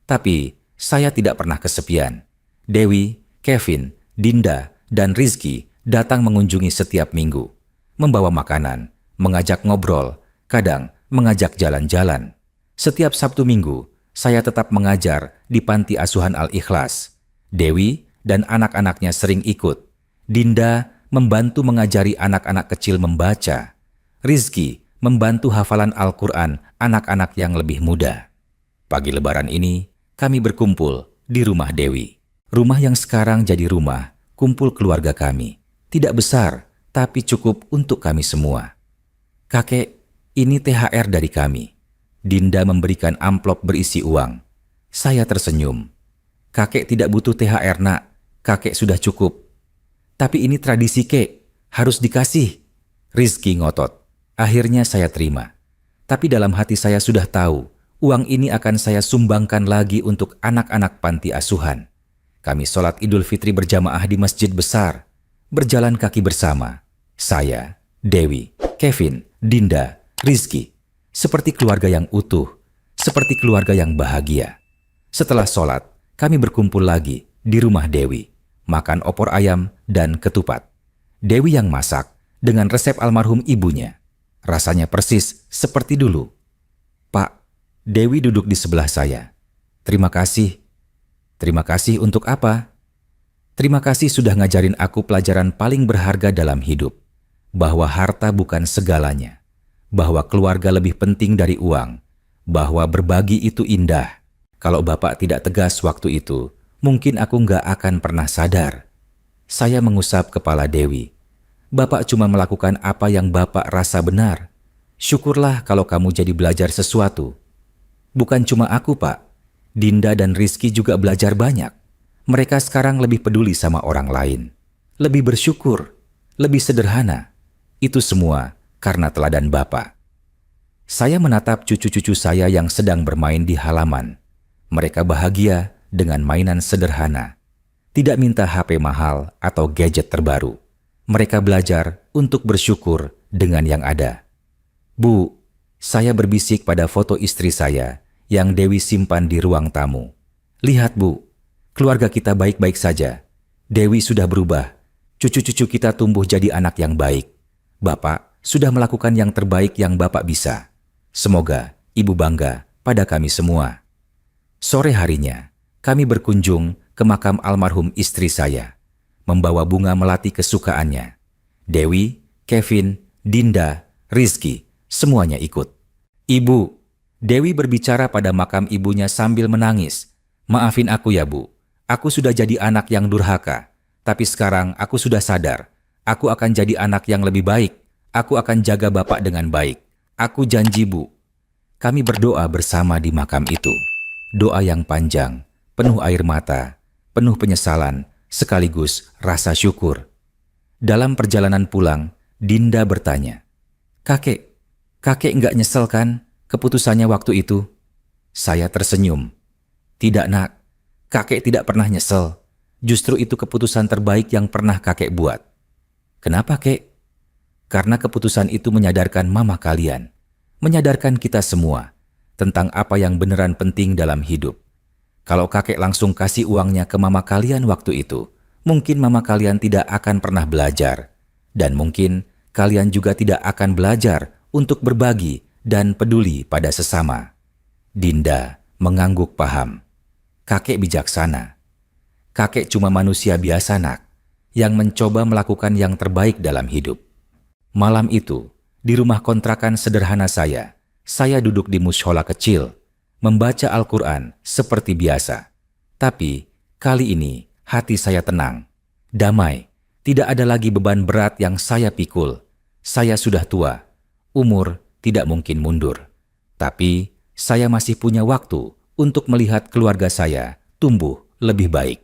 Tapi saya tidak pernah kesepian. Dewi, Kevin, Dinda, dan Rizky datang mengunjungi setiap minggu, membawa makanan, mengajak ngobrol, kadang mengajak jalan-jalan. Setiap Sabtu Minggu, saya tetap mengajar di Panti Asuhan Al-Ikhlas. Dewi dan anak-anaknya sering ikut. Dinda membantu mengajari anak-anak kecil membaca. Rizky membantu hafalan Al-Quran anak-anak yang lebih muda. Pagi Lebaran ini, kami berkumpul di rumah Dewi. Rumah yang sekarang jadi rumah kumpul keluarga kami. Tidak besar, tapi cukup untuk kami semua. Kakek, ini THR dari kami. Dinda memberikan amplop berisi uang. Saya tersenyum. Kakek tidak butuh THR, nak. Kakek sudah cukup. Tapi ini tradisi, kek. Harus dikasih. Rizky ngotot. Akhirnya saya terima. Tapi dalam hati saya sudah tahu, uang ini akan saya sumbangkan lagi untuk anak-anak panti asuhan. Kami sholat Idul Fitri berjamaah di masjid besar. Berjalan kaki bersama. Saya, Dewi, Kevin, Dinda, Rizky. Seperti keluarga yang utuh. Seperti keluarga yang bahagia. Setelah sholat, kami berkumpul lagi di rumah Dewi. Makan opor ayam dan ketupat. Dewi yang masak dengan resep almarhum ibunya. Rasanya persis seperti dulu. Pak, Dewi duduk di sebelah saya. Terima kasih. Terima kasih untuk apa? Terima kasih sudah ngajarin aku pelajaran paling berharga dalam hidup. Bahwa harta bukan segalanya. Bahwa keluarga lebih penting dari uang. Bahwa berbagi itu indah. Kalau Bapak tidak tegas waktu itu, mungkin aku nggak akan pernah sadar. Saya mengusap kepala Dewi. Bapak cuma melakukan apa yang Bapak rasa benar. Syukurlah kalau kamu jadi belajar sesuatu. Bukan cuma aku, Pak. Dinda dan Rizky juga belajar banyak. Mereka sekarang lebih peduli sama orang lain. Lebih bersyukur. Lebih sederhana. Itu semua karena teladan Bapak. Saya menatap cucu-cucu saya yang sedang bermain di halaman. Mereka bahagia dengan mainan sederhana. Tidak minta HP mahal atau gadget terbaru. Mereka belajar untuk bersyukur dengan yang ada. Bu, saya berbisik pada foto istri saya yang Dewi simpan di ruang tamu. Lihat, Bu, keluarga kita baik-baik saja. Dewi sudah berubah. Cucu-cucu kita tumbuh jadi anak yang baik. Bapak sudah melakukan yang terbaik yang Bapak bisa. Semoga Ibu bangga pada kami semua. Sore harinya, kami berkunjung ke makam almarhum istri saya, membawa bunga melati kesukaannya. Dewi, Kevin, Dinda, Rizky, semuanya ikut. Ibu, Dewi berbicara pada makam ibunya sambil menangis. Maafin aku ya, Bu. Aku sudah jadi anak yang durhaka. Tapi sekarang aku sudah sadar. Aku akan jadi anak yang lebih baik. Aku akan jaga Bapak dengan baik. Aku janji, Bu. Kami berdoa bersama di makam itu. Doa yang panjang, penuh air mata, penuh penyesalan, sekaligus rasa syukur. Dalam perjalanan pulang, Dinda bertanya, kakek nggak nyesel kan keputusannya waktu itu? Saya tersenyum. Tidak, nak. Kakek tidak pernah nyesel. Justru itu keputusan terbaik yang pernah kakek buat. Kenapa, kek? Karena keputusan itu menyadarkan mama kalian, menyadarkan kita semua tentang apa yang beneran penting dalam hidup. Kalau kakek langsung kasih uangnya ke mama kalian waktu itu, mungkin mama kalian tidak akan pernah belajar. Dan mungkin kalian juga tidak akan belajar untuk berbagi dan peduli pada sesama. Dinda mengangguk paham. Kakek bijaksana. Kakek cuma manusia biasa, nak, yang mencoba melakukan yang terbaik dalam hidup. Malam itu, di rumah kontrakan sederhana saya duduk di mushola kecil, membaca Al-Quran seperti biasa. Tapi, kali ini hati saya tenang, damai. Tidak ada lagi beban berat yang saya pikul. Saya sudah tua, umur tidak mungkin mundur. Tapi, saya masih punya waktu untuk melihat keluarga saya tumbuh lebih baik.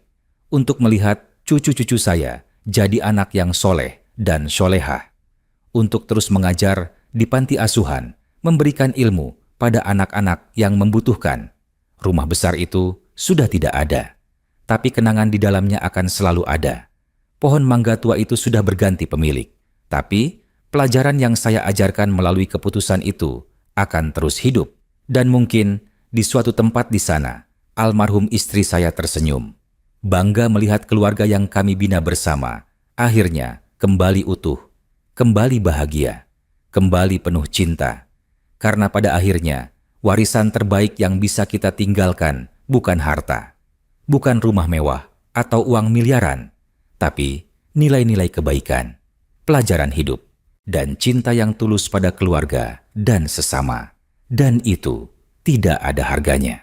Untuk melihat cucu-cucu saya jadi anak yang soleh dan solehah. Untuk terus mengajar di panti asuhan, memberikan ilmu pada anak-anak yang membutuhkan. Rumah besar itu sudah tidak ada, tapi kenangan di dalamnya akan selalu ada. Pohon mangga tua itu sudah berganti pemilik, tapi pelajaran yang saya ajarkan melalui keputusan itu akan terus hidup. Dan mungkin di suatu tempat di sana, Almarhum istri saya tersenyum. Bangga melihat keluarga yang kami bina bersama akhirnya kembali utuh, kembali bahagia, kembali penuh cinta. Karena pada akhirnya, warisan terbaik yang bisa kita tinggalkan bukan harta, bukan rumah mewah atau uang miliaran, tapi nilai-nilai kebaikan, pelajaran hidup, dan cinta yang tulus pada keluarga dan sesama. Dan itu tidak ada harganya.